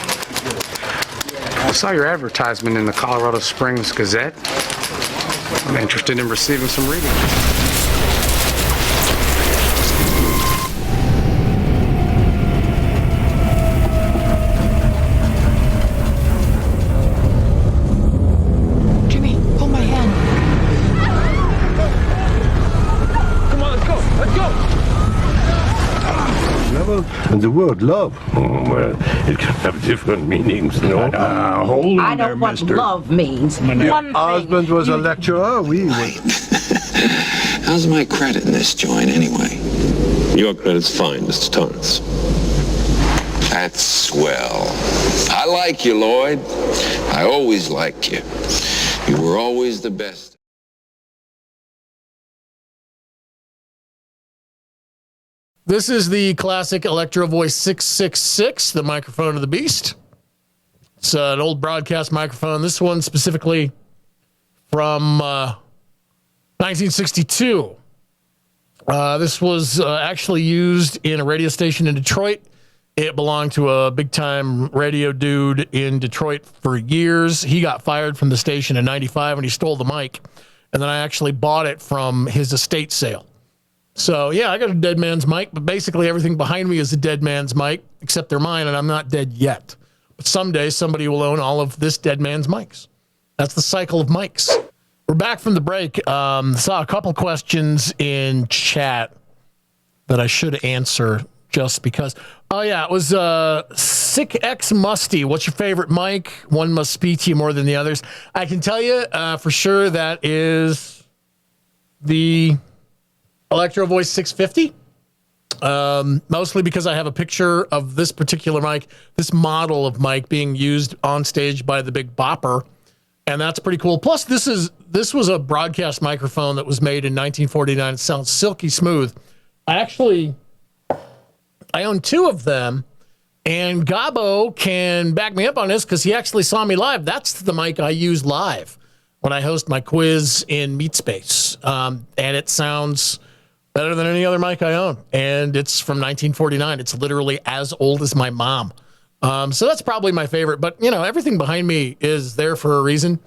I saw your advertisement in the Colorado Springs Gazette. I'm interested in receiving some reading. And the word love, well, it can have different meanings, no? Hold on I know there, what mister. love means. Your husband was a lecturer, How's my credit in this joint, anyway? Your credit's fine, Mr. Torrance. That's swell. I like you, Lloyd. I always liked you. You were always the best. This is the classic Electro Voice 666, the microphone of the beast. It's an old broadcast microphone. This one specifically from 1962. This was actually used in a radio station in Detroit. It belonged to a big-time radio dude in Detroit for years. He got fired from the station in 95 when he stole the mic. And then I actually bought it from his estate sale. So, yeah, I got a dead man's mic, but basically everything behind me is a dead man's mic, except they're mine, and I'm not dead yet. But someday somebody will own all of this dead man's mics. That's the cycle of mics. We're back from the break. Saw a couple questions in chat that I should answer just because. Oh, yeah, it was Sick X Musty. What's your favorite mic? One must speak to you more than the others. I can tell you for sure that is the Electro Voice 650. Mostly because I have a picture of this particular mic, this model of mic being used on stage by the Big Bopper. And that's pretty cool. Plus, this was a broadcast microphone that was made in 1949. It sounds silky smooth. I own two of them, and Gabo can back me up on this because he actually saw me live. That's the mic I use live when I host my quiz in MeetSpace. And it sounds better than any other mic I own. And it's from 1949. It's literally as old as my mom. So that's probably my favorite. But, you know, everything behind me is there for a reason.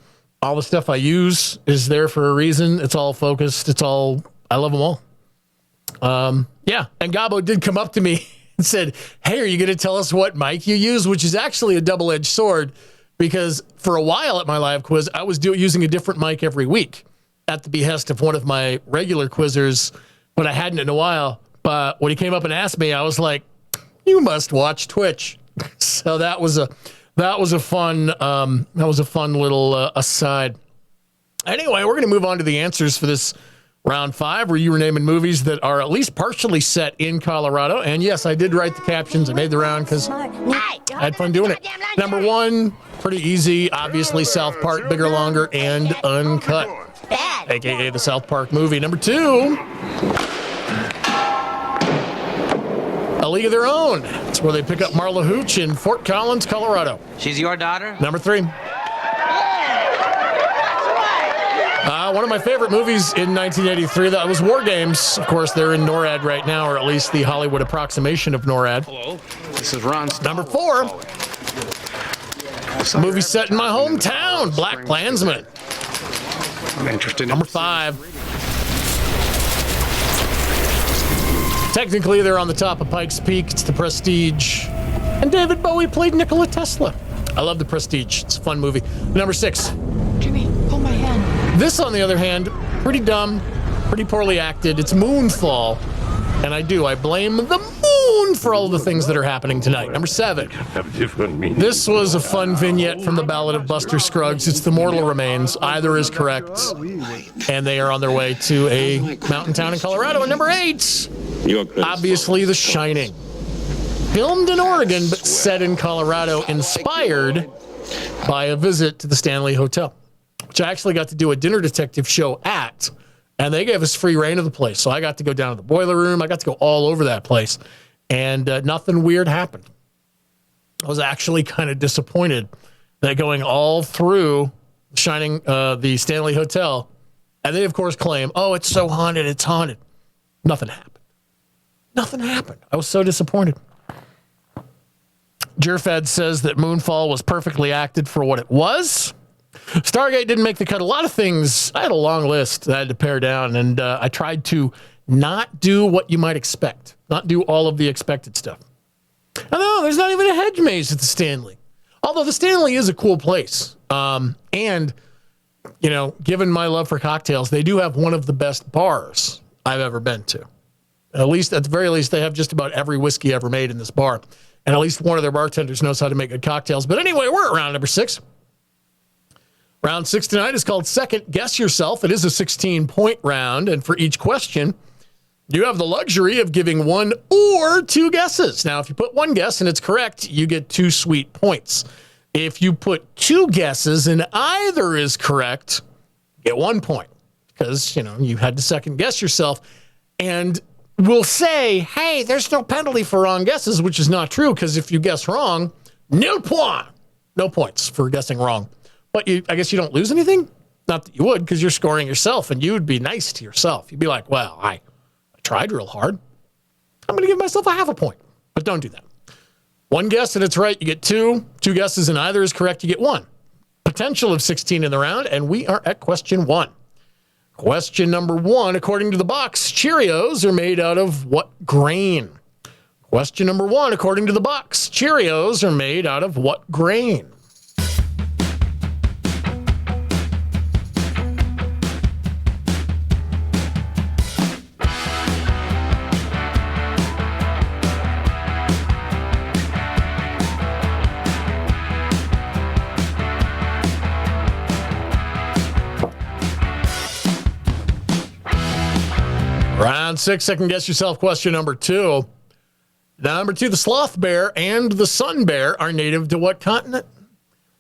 All the stuff I use is there for a reason. It's all focused. I love them all. Yeah. And Gabo did come up to me said, hey, are you going to tell us what mic you use? Which is actually a double-edged sword, because for a while at my live quiz, I was using a different mic every week at the behest of one of my regular quizzers, but I hadn't in a while. But when he came up and asked me, I was like, you must watch Twitch. So that was a fun little aside. Anyway, we're going to move on to the answers for this round 5, where you were naming movies that are at least partially set in Colorado. And yes, I did write the captions. I made the round because I had fun doing it. Number 1, pretty easy. Obviously, South Park, Bigger, Longer, and Uncut, a.k.a. the South Park movie. Number 2, A League of Their Own. It's where they pick up Marla Hooch in Fort Collins, Colorado. She's your daughter? Number 3. One of my favorite movies in 1983, that was War Games. Of course, they're in NORAD right now, or at least the Hollywood approximation of NORAD. Hello, this is Ron. Number 4, a movie set in my hometown, Black Klansman. I'm interested. Number 5. Technically, they're on the top of Pikes Peak. It's The Prestige. And David Bowie played Nikola Tesla. I love The Prestige. It's a fun movie. Number 6. Jimmy, hold my hand. This, on the other hand, pretty dumb, pretty poorly acted. It's Moonfall. And I blame the moon for all the things that are happening tonight. Number 7. This was a fun vignette from the Ballad of Buster Scruggs. It's The Mortal Remains. Either is correct. And they are on their way to a mountain town in Colorado. And number 8, obviously The Shining. Filmed in Oregon, but set in Colorado, inspired by a visit to the Stanley Hotel, which I actually got to do a dinner detective show at. And they gave us free reign of the place. So I got to go down to the boiler room. I got to go all over that place. And nothing weird happened. I was actually kind of disappointed that going all through Shining, the Stanley Hotel, and they, of course, claim, oh, it's so haunted, it's haunted. Nothing happened. Nothing happened. I was so disappointed. Jerfed says that Moonfall was perfectly acted for what it was. Stargate didn't make the cut. A lot of things, I had a long list that I had to pare down, and I tried to not do what you might expect, not do all of the expected stuff. And no, there's not even a hedge maze at the Stanley. Although the Stanley is a cool place. And, you know, given my love for cocktails, they do have one of the best bars I've ever been to. At least, at the very least, they have just about every whiskey ever made in this bar. And at least one of their bartenders knows how to make good cocktails. But anyway, we're at round number 6. Round 6 tonight is called Second Guess Yourself. It is a 16-point round, and for each question, you have the luxury of giving 1 or 2 guesses. Now, if you put 1 guess and it's correct, you get 2 sweet points. If you put 2 guesses and either is correct, you get 1 point, because, you know, you had to second guess yourself. And we'll say, hey, there's no penalty for wrong guesses, which is not true, because if you guess wrong, nil point. No points for guessing wrong. But I guess you don't lose anything? Not that you would, because you're scoring yourself, and you would be nice to yourself. You'd be like, well, I tried real hard. I'm going to give myself a half a point. But don't do that. 1 guess and it's right, you get 2. 2 guesses and either is correct, you get 1. Potential of 16 in the round, and we are at question 1. Question number 1, according to the box, Cheerios are made out of what grain? Question number 1, according to the box, Cheerios are made out of what grain? Round 6, second guess yourself. Question number 2. Number 2, the sloth bear and the sun bear are native to what continent?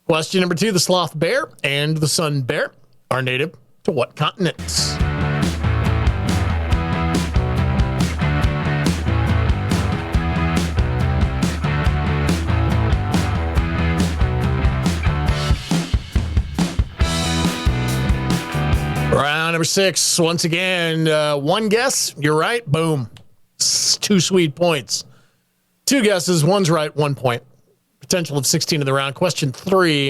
Question number 2, the sloth bear and the sun bear are native to what continents? Round number 6, once again, 1 guess, you're right, boom. 2 sweet points. 2 guesses, 1's right, 1 point. Potential of 16 in the round. Question 3,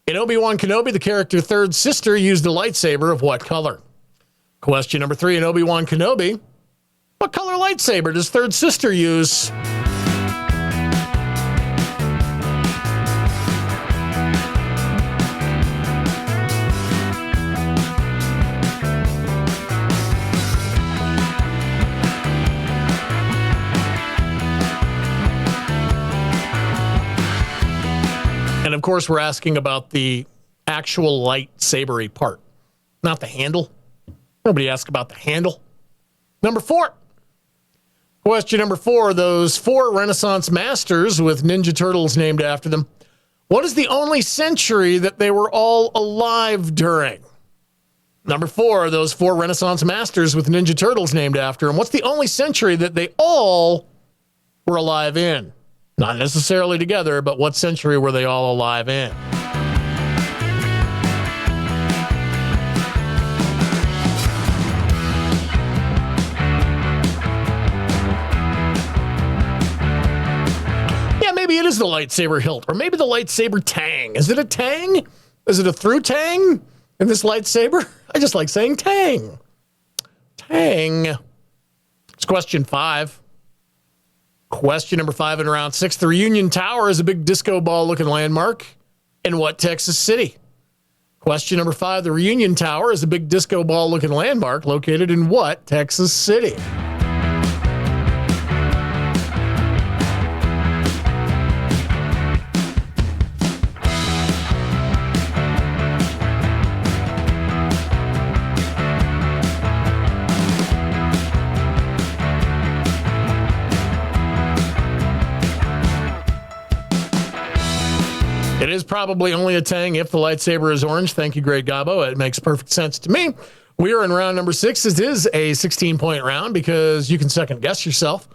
in Obi-Wan Kenobi, the character third sister used a lightsaber of what color? Question number 3, in Obi-Wan Kenobi, what color lightsaber does third sister use? of course, we're asking about the actual lightsabery part, not the handle. Nobody asked about the handle. Number 4. Question number 4. Those 4 Renaissance masters with Ninja Turtles named after them. What is the only century that they were all alive during? Number 4. Those 4 Renaissance masters with Ninja Turtles named after them. What's the only century that they all were alive in? Not necessarily together, but what century were they all alive in? Maybe it is the lightsaber hilt, or maybe the lightsaber tang. Is it a tang? Is it a through tang in this lightsaber? I just like saying tang. Tang. It's question 5. Question number 5 in round 6. The Reunion Tower is a big disco ball looking landmark in what Texas city? Question number 5. The Reunion Tower is a big disco ball looking landmark located in what Texas city? It is probably only a tang if the lightsaber is orange. Thank you, Great Gabo. It makes perfect sense to me. We are in round number 6. It is a 16-point round because you can second guess yourself.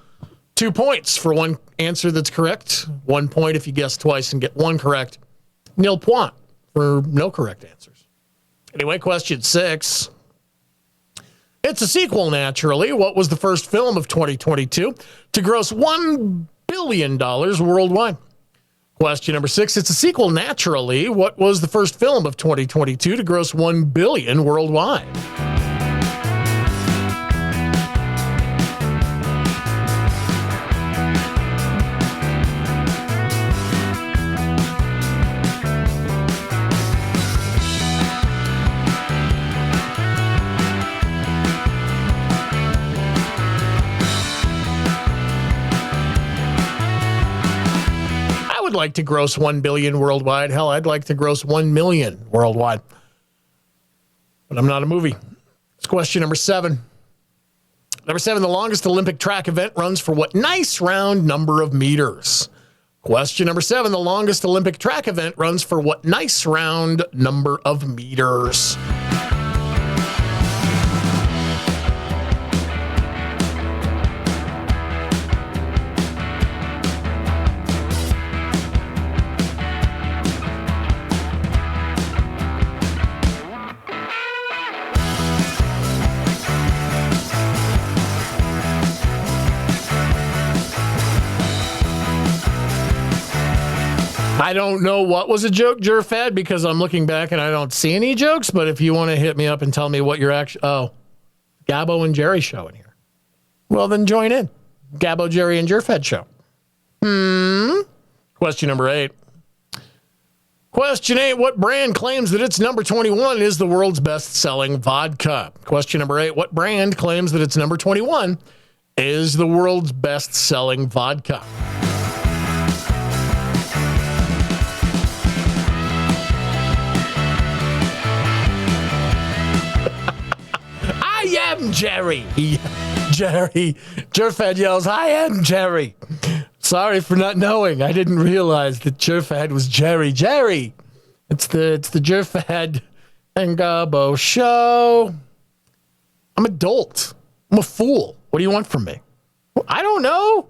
2 points for one answer that's correct. 1 point if you guess twice and get one correct. Nil point for no correct answers. Anyway, question 6. It's a sequel, naturally. What was the first film of 2022 to gross $1 billion worldwide? Question number 6. It's a sequel, naturally. What was the first film of 2022 to gross $1 billion worldwide? Like to gross 1 billion worldwide. Hell, I'd like to gross 1 million worldwide. But I'm not a movie. It's question number 7. Number 7, the longest Olympic track event runs for what nice round number of meters? Question number 7, the longest Olympic track event runs for what nice round number of meters? I don't know what was a joke, Jerfad, because I'm looking back and I don't see any jokes, but if you want to hit me up and tell me what you're actually... Oh, Gabbo and Jerry show in here. Well, then join in. Gabbo, Jerry, and Jerfad show. Question number 8. Question 8, what brand claims that its number 21 is the world's best-selling vodka? Question number 8, what brand claims that its number 21 is the world's best-selling vodka? I am Jerry. Jerfad yells, I am Jerry. Sorry for not knowing. I didn't realize that Jerfad was Jerry. Jerry. It's the Jerfad and Gabo show. I'm adult. I'm a fool. What do you want from me? I don't know.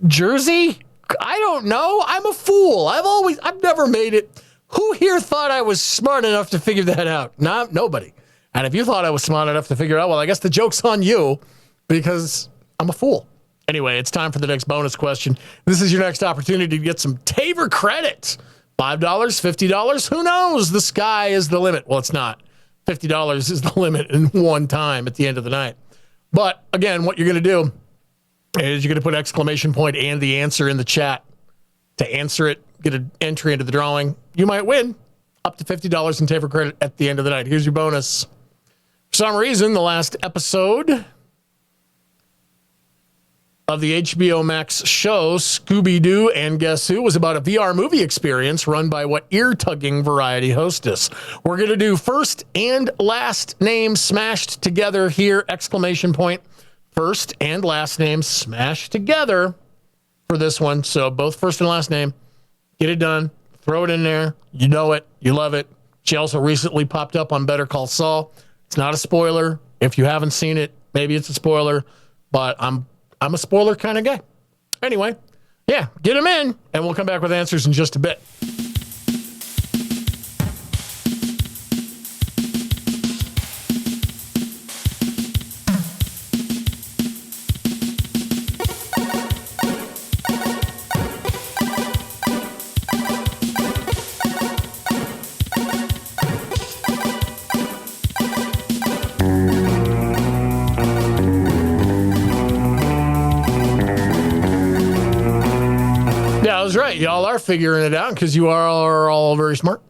Jersey? I don't know. I'm a fool. I've never made it. Who here thought I was smart enough to figure that out? Nobody. And if you thought I was smart enough to figure it out, well, I guess the joke's on you because I'm a fool. Anyway, it's time for the next bonus question. This is your next opportunity to get some Taver credit. $5, $50, who knows? The sky is the limit. Well, it's not. $50 is the limit in one time at the end of the night. But again, what you're going to do is you're going to put exclamation point and the answer in the chat to answer it, get an entry into the drawing. You might win up to $50 in Taver credit at the end of the night. Here's your bonus. For some reason, the last episode of the HBO Max show Scooby-Doo and Guess Who was about a VR movie experience run by what ear-tugging variety hostess? We're going to do first and last name smashed together here, exclamation point. First and last name smashed together for this one. So both first and last name. Get it done. Throw it in there. You know it. You love it. She also recently popped up on Better Call Saul. It's not a spoiler. If you haven't seen it, maybe it's a spoiler, but I'm a spoiler kind of guy. Anyway, yeah, get them in, and we'll come back with answers in just a bit. I was right. Y'all are figuring it out because you are all very smart.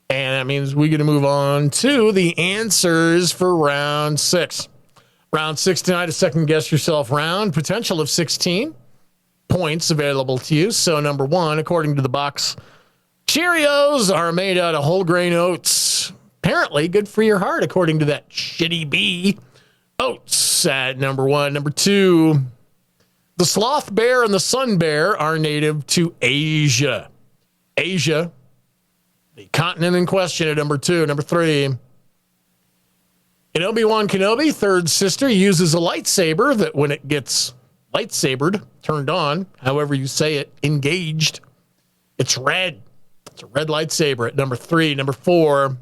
And that means we get to move on to the answers for round 6. Round 6 tonight, a second guess yourself round. Potential of 16 points available to you. So number 1, according to the box, Cheerios are made out of whole grain oats. Apparently good for your heart, according to that shitty bee. Oats at number 1. Number 2, the sloth bear and the sun bear are native to Asia. Asia, the continent in question at number 2. Number 3, in Obi-Wan Kenobi, third sister uses a lightsaber that when it gets lightsabered, turned on, however you say it, engaged, it's red. It's a red lightsaber at number 3. Number 4,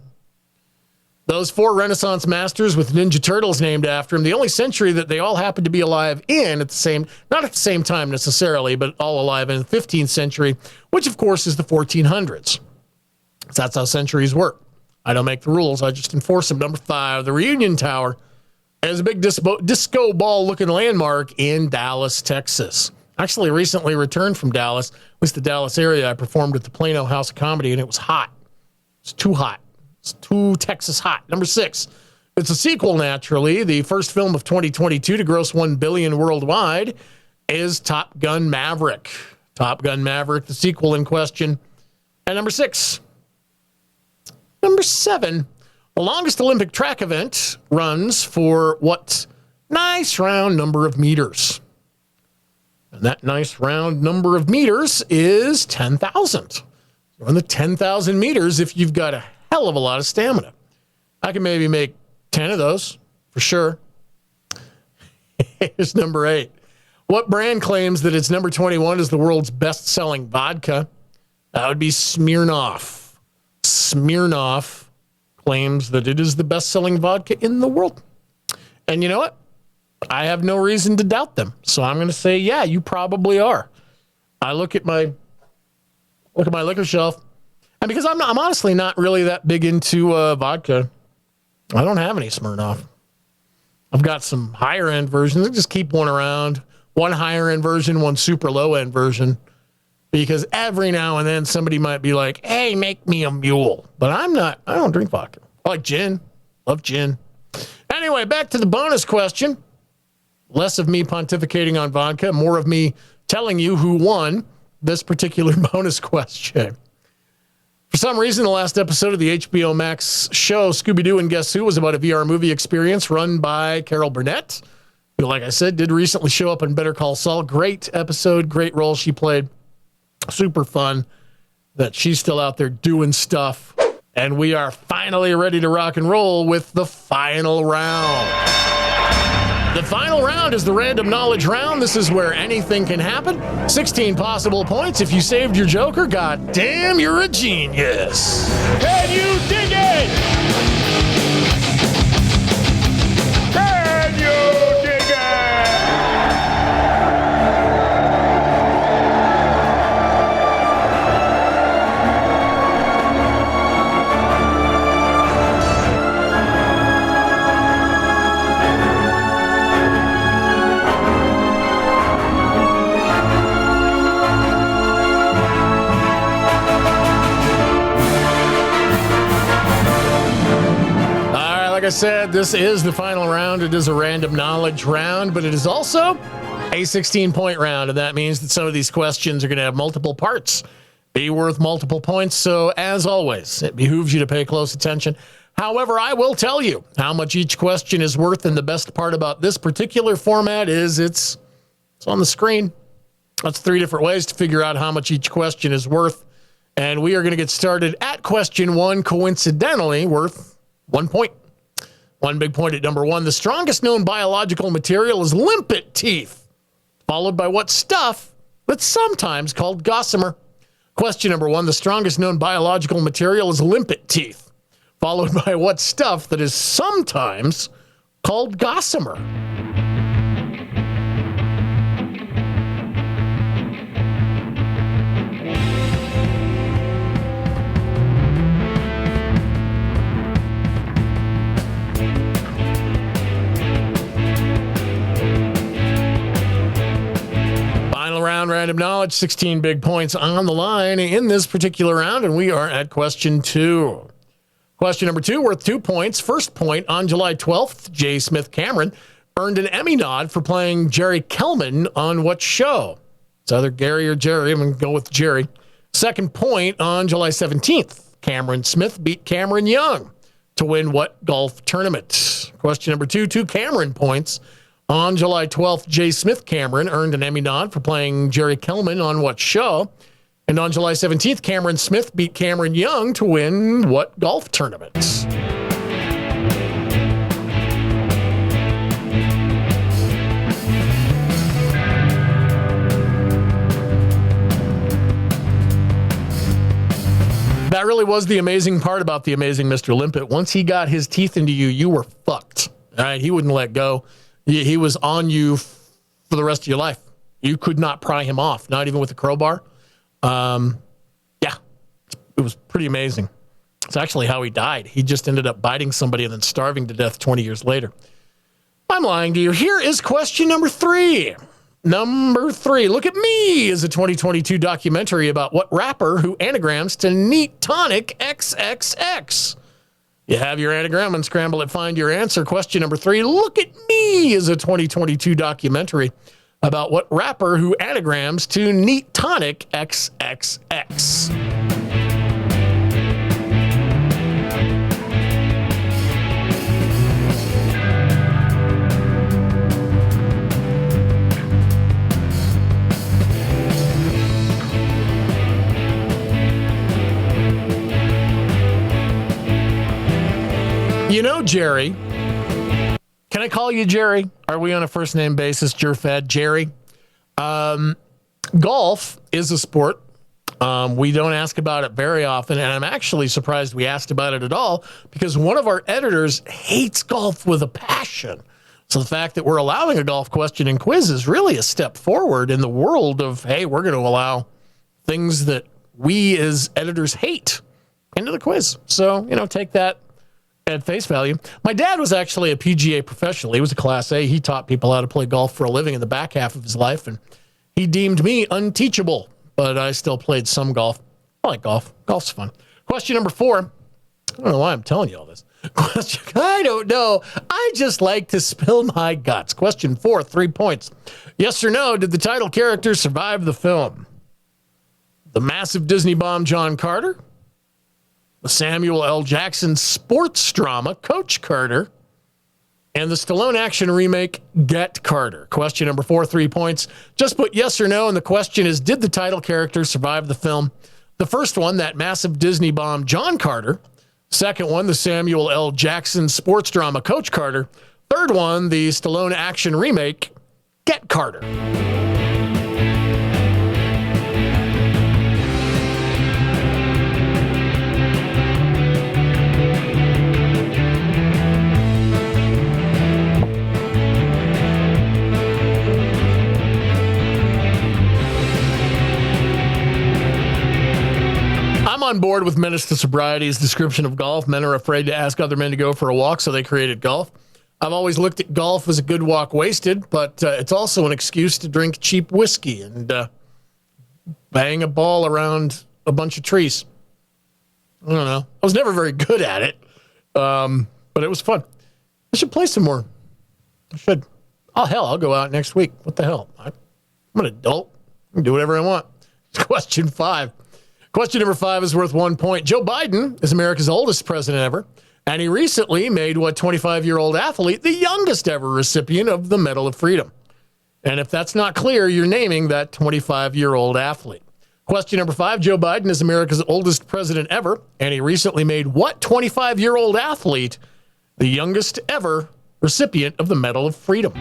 those 4 Renaissance masters with Ninja Turtles named after them, the only century that they all happen to be alive in at the same, not at the same time necessarily, but all alive in the 15th century, which of course is the 1400s. So that's how centuries work. I don't make the rules, I just enforce them. Number 5, the Reunion Tower is a big disco ball looking landmark in Dallas, Texas. Actually recently returned from Dallas, at least the Dallas area. I performed at the Plano House of Comedy and it was hot. It's too hot. It's too Texas hot. Number 6, it's a sequel, naturally. The first film of 2022 to gross $1 billion worldwide is Top Gun Maverick. Top Gun Maverick, the sequel in question. And number 6. Number 7, the longest Olympic track event runs for what nice round number of meters? And that nice round number of meters is 10,000. Run the 10,000 meters if you've got a hell of a lot of stamina. I can maybe make 10 of those for sure. Here's number 8. What brand claims that its number 21 is the world's best-selling vodka? That would be Smirnoff. Smirnoff claims that it is the best-selling vodka in the world. And you know what? I have no reason to doubt them. So I'm going to say, yeah, you probably are. I look at my liquor shelf, and because I'm honestly not really that big into vodka, I don't have any Smirnoff. I've got some higher end versions. I just keep one around. One higher end version, one super low end version. Because every now and then somebody might be like, hey, make me a mule. But I don't drink vodka. I like gin. Love gin. Anyway, back to the bonus question. Less of me pontificating on vodka, more of me telling you who won this particular bonus question. For some reason, the last episode of the HBO Max show, Scooby-Doo and Guess Who, was about a VR movie experience run by Carol Burnett, who, like I said, did recently show up in Better Call Saul. Great episode, great role she played. Super fun that she's still out there doing stuff. And we are finally ready to rock and roll with the final round. The final round is the random knowledge round. This is where anything can happen. 16 possible points. If you saved your joker, god damn, you're a genius. Can you dig it? Can you dig it? Like I said, this is the final round. It is a random knowledge round, but it is also A 16-point round, and that means that some of these questions are going to have multiple parts, be worth multiple points. So, as always, it behooves you to pay close attention. However, I will tell you how much each question is worth, and the best part about this particular format is it's on the screen. That's 3 different ways to figure out how much each question is worth. And we are going to get started at question 1, coincidentally, worth 1 point. 1 big point at number 1. The strongest known biological material is limpet teeth, followed by what stuff that's sometimes called gossamer? Question number 1. The strongest known biological material is limpet teeth, followed by what stuff that is sometimes called gossamer? Round random knowledge, 16 big points on the line in this particular round, and we are at question 2. Question number 2, worth 2 points. First point, on July 12th, J. Smith Cameron earned an Emmy nod for playing Jerry Kellman on what show? It's either Gary or Jerry. I'm going to go with Jerry. Second point, on July 17th, Cameron Smith beat Cameron Young to win what golf tournament? Question number 2, 2 Cameron points. On July 12th, J. Smith Cameron earned an Emmy nod for playing Jerry Kellman on what show? And on July 17th, Cameron Smith beat Cameron Young to win what golf tournament? That really was the amazing part about the amazing Mr. Limpet. Once he got his teeth into you, you were fucked. All right, he wouldn't let go. He was on you for the rest of your life. You could not pry him off, not even with a crowbar. Yeah, it was pretty amazing. It's actually how he died. He just ended up biting somebody and then starving to death 20 years later. I'm lying to you. Here is question number 3. Number 3, Look at Me is a 2022 documentary about what rapper who anagrams to Neat Tonic XXX. You have your anagram and scramble it, find your answer. Question number 3, Look at Me is a 2022 documentary about what rapper who anagrams to Neat Tonic XXX. You know, Jerry, can I call you Jerry? Are we on a first name basis, Jerfed? Jerry? Golf is a sport. We don't ask about it very often, and I'm actually surprised we asked about it at all because one of our editors hates golf with a passion. So the fact that we're allowing a golf question and quiz is really a step forward in the world of, hey, we're going to allow things that we as editors hate into the quiz. So, take that at face value. My dad was actually a PGA professional. He was a Class A. He taught people how to play golf for a living in the back half of his life, and he deemed me unteachable, but I still played some golf. I like golf. Golf's fun. Question number 4. I don't know why I'm telling you all this. I don't know. I just like to spill my guts. Question 4, 3 points. Yes or no, did the title character survive the film? The massive Disney bomb John Carter? The Samuel L. Jackson sports drama, Coach Carter, and the Stallone action remake, Get Carter. Question number 4, 3 points. Just put yes or no, and the question is, did the title character survive the film? The first one, that massive Disney bomb, John Carter. Second one, the Samuel L. Jackson sports drama, Coach Carter. Third one, the Stallone action remake, Get Carter. On board with Menace to Sobriety's description of golf. Men are afraid to ask other men to go for a walk, so they created golf. I've always looked at golf as a good walk wasted, but it's also an excuse to drink cheap whiskey and bang a ball around a bunch of trees. I don't know. I was never very good at it, but it was fun. I should play some more. I should. Oh, hell, I'll go out next week. What the hell? I'm an adult. I can do whatever I want. Question 5. Question number 5 is worth 1 point. Joe Biden is America's oldest president ever, and he recently made what 25-year-old athlete the youngest ever recipient of the Medal of Freedom. And if that's not clear, you're naming that 25-year-old athlete. Question number 5. Joe Biden is America's oldest president ever, and he recently made what 25-year-old athlete the youngest ever recipient of the Medal of Freedom?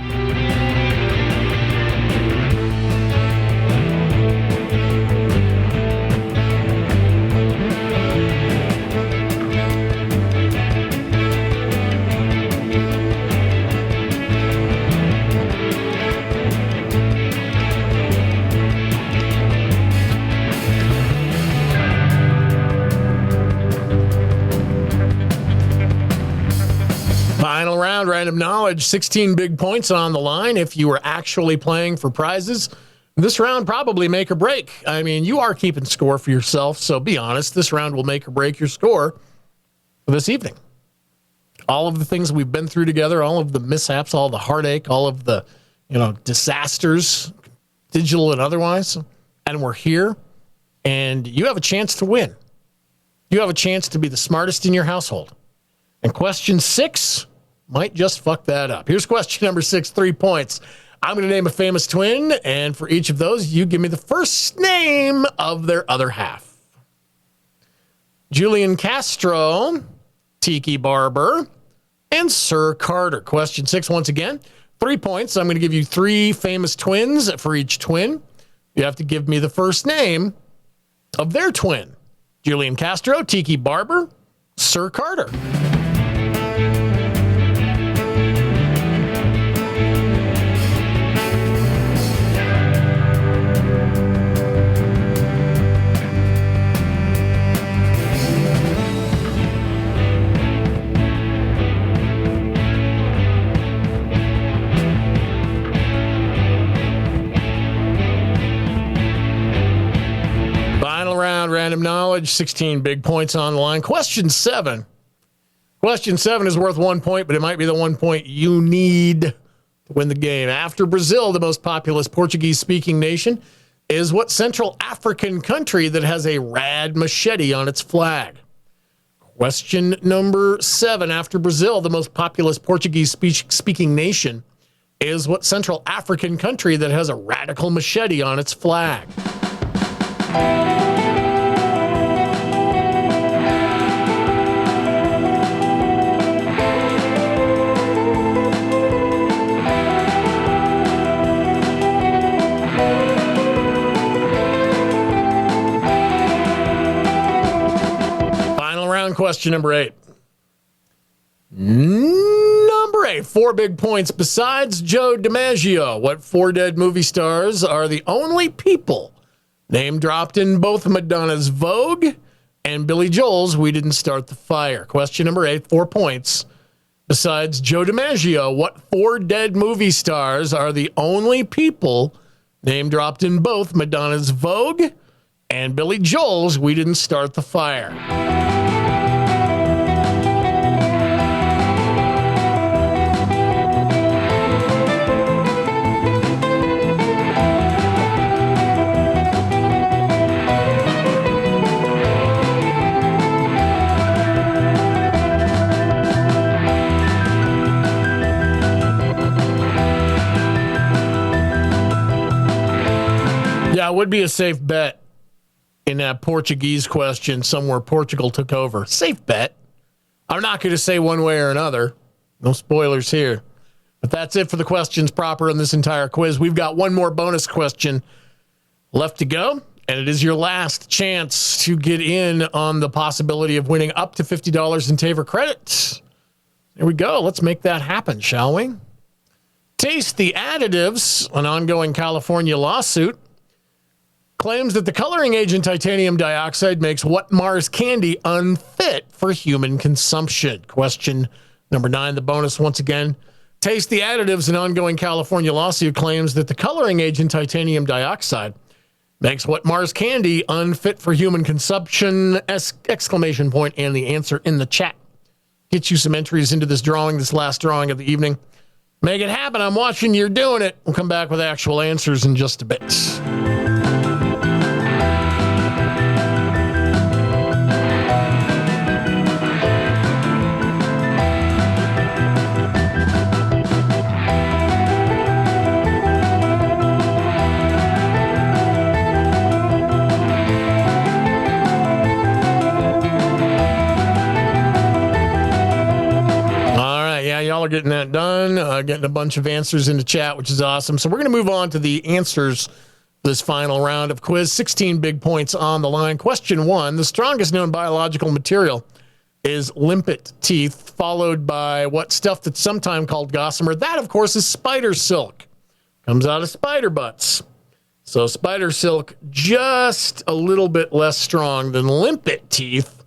Final round, random knowledge, 16 big points on the line. If you were actually playing for prizes, this round probably make or break. I mean, you are keeping score for yourself, so be honest. This round will make or break your score for this evening. All of the things we've been through together, all of the mishaps, all the heartache, all of the, disasters, digital and otherwise, and we're here, and you have a chance to win. You have a chance to be the smartest in your household. And question 6 might just fuck that up. Here's question number 6, 3 points. I'm going to name a famous twin, and for each of those, you give me the first name of their other half. Julian Castro, Tiki Barber, and Sir Carter. Question 6, once again, 3 points. I'm going to give you 3 famous twins for each twin. You have to give me the first name of their twin. Julian Castro, Tiki Barber, Sir Carter. Random knowledge, 16 big points on the line. Question 7. Question 7 is worth 1 point, but it might be the 1 point you need to win the game. After Brazil, the most populous Portuguese-speaking nation, is what Central African country that has a rad machete on its flag? Question number 7. After Brazil, the most populous Portuguese-speaking nation, is what Central African country that has a radical machete on its flag? Question number 8. Number 8, 4 big points. Besides Joe DiMaggio, what 4 dead movie stars are the only people name dropped in both Madonna's Vogue and Billy Joel's We Didn't Start the Fire? Question number 8, 4 points. Besides Joe DiMaggio, what 4 dead movie stars are the only people name dropped in both Madonna's Vogue and Billy Joel's We Didn't Start the Fire? Yeah, it would be a safe bet in that Portuguese question somewhere Portugal took over. Safe bet. I'm not going to say one way or another. No spoilers here. But that's it for the questions proper in this entire quiz. We've got one more bonus question left to go, and it is your last chance to get in on the possibility of winning up to $50 in Taver credits. There we go. Let's make that happen, shall we? Taste the Additives, an ongoing California lawsuit, claims that the coloring agent titanium dioxide makes what Mars candy unfit for human consumption. Question number 9, the bonus once again. Taste the Additives, an ongoing California lawsuit, claims that the coloring agent titanium dioxide makes what Mars candy unfit for human consumption, exclamation point, and the answer in the chat. Get you some entries into this drawing, this last drawing of the evening. Make it happen. I'm watching you're doing it. We'll come back with actual answers in just a bit. Y'all are getting that done, getting a bunch of answers into chat, which is awesome. So we're going to move on to the answers this final round of quiz. 16 big points on the line. Question 1, the strongest known biological material is limpet teeth, followed by what stuff that's sometimes called gossamer. That, of course, is spider silk. Comes out of spider butts. So spider silk, just a little bit less strong than limpet teeth,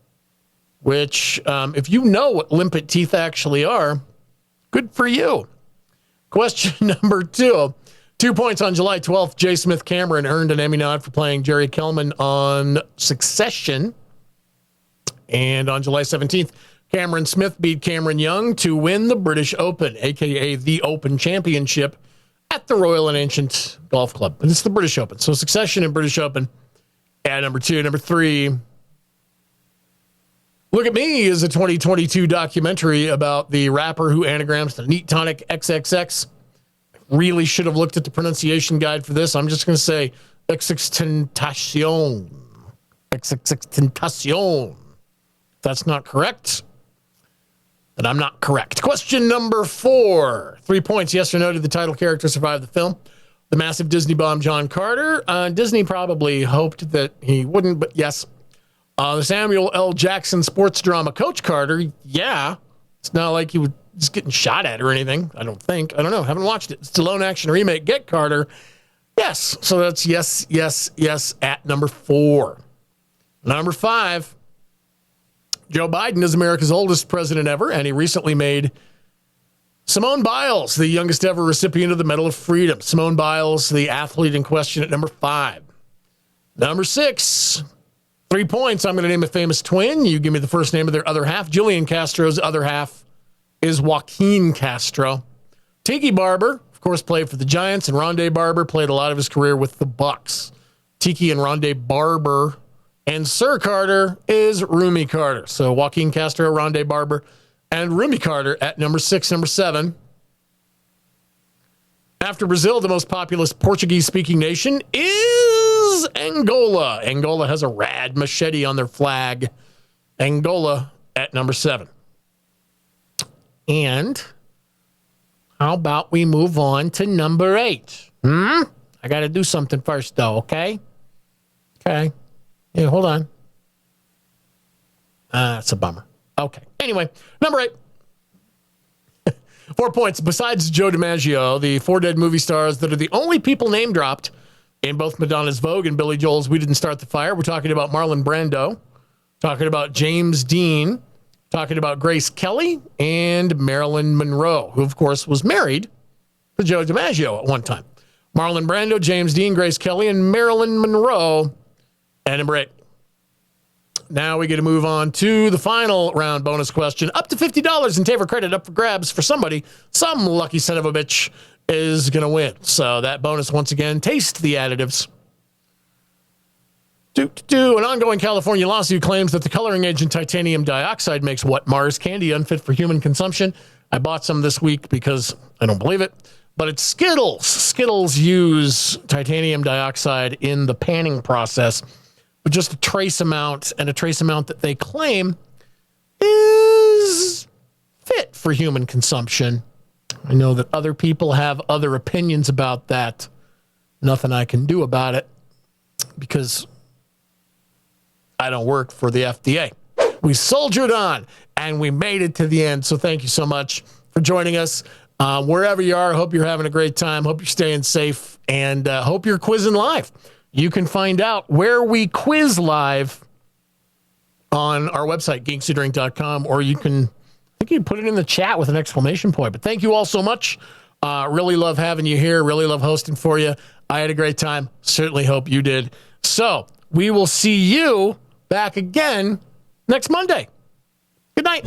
which, if you know what limpet teeth actually are, good for you. Question number 2. 2 points on July 12th. J. Smith Cameron earned an Emmy nod for playing Jerry Kellman on Succession. And on July 17th, Cameron Smith beat Cameron Young to win the British Open, a.k.a. the Open Championship at the Royal and Ancient Golf Club. And it's the British Open. So Succession and British Open at number 2. Number 3. Look at Me is a 2022 documentary about the rapper who anagrams the Neat Tonic XXX. Really should have looked at the pronunciation guide for this. I'm just going to say XXXTentacion. XXXTentacion. If that's not correct, then I'm not correct. Question number 4. 3 points, yes or no, did the title character survive the film? The massive Disney bomb, John Carter. Disney probably hoped that he wouldn't, but yes. The Samuel L. Jackson sports drama Coach Carter, yeah. It's not like he was just getting shot at or anything, I don't think. I don't know. Haven't watched it. Stallone action remake, Get Carter. Yes. So that's yes, yes, yes at number 4. Number 5. Joe Biden is America's oldest president ever, and he recently made Simone Biles the youngest ever recipient of the Medal of Freedom. Simone Biles, the athlete in question, at number 5. Number 6. 3 points. I'm going to name a famous twin. You give me the first name of their other half. Julian Castro's other half is Joaquin Castro. Tiki Barber, of course, played for the Giants, and Rondé Barber played a lot of his career with the Bucks. Tiki and Rondé Barber. And Sir Carter is Rumi Carter. So Joaquin Castro, Rondé Barber, and Rumi Carter at number 6. Number 7. After Brazil, the most populous Portuguese-speaking nation is Angola. Angola has a rad machete on their flag. Angola at number 7. And how about we move on to number 8? I got to do something first, though, okay? Okay. Yeah, hold on. That's a bummer. Okay. Anyway, number 8. 4 points. Besides Joe DiMaggio, the 4 dead movie stars that are the only people name dropped in both Madonna's Vogue and Billy Joel's We Didn't Start the Fire. We're talking about Marlon Brando, talking about James Dean, talking about Grace Kelly, and Marilyn Monroe, who, of course, was married to Joe DiMaggio at one time. Marlon Brando, James Dean, Grace Kelly, and Marilyn Monroe at number 8. Now we get to move on to the final round bonus question. Up to $50 in Taver credit up for grabs for somebody. Some lucky son of a bitch is going to win. So that bonus, once again, taste the additives. An ongoing California lawsuit claims that the coloring agent titanium dioxide makes what? Mars candy unfit for human consumption. I bought some this week because I don't believe it. But it's Skittles. Skittles use titanium dioxide in the panning process. But just a trace amount, and a trace amount that they claim is fit for human consumption. I know that other people have other opinions about that. Nothing I can do about it because I don't work for the FDA. We soldiered on, and we made it to the end. So thank you so much for joining us. Wherever you are, hope you're having a great time. Hope you're staying safe, and hope you're quizzing live. You can find out where we quiz live on our website, geeksydrink.com, or you can, I think you can put it in the chat with an exclamation point. But thank you all so much. Really love having you here. Really love hosting for you. I had a great time. Certainly hope you did. So we will see you back again next Monday. Good night.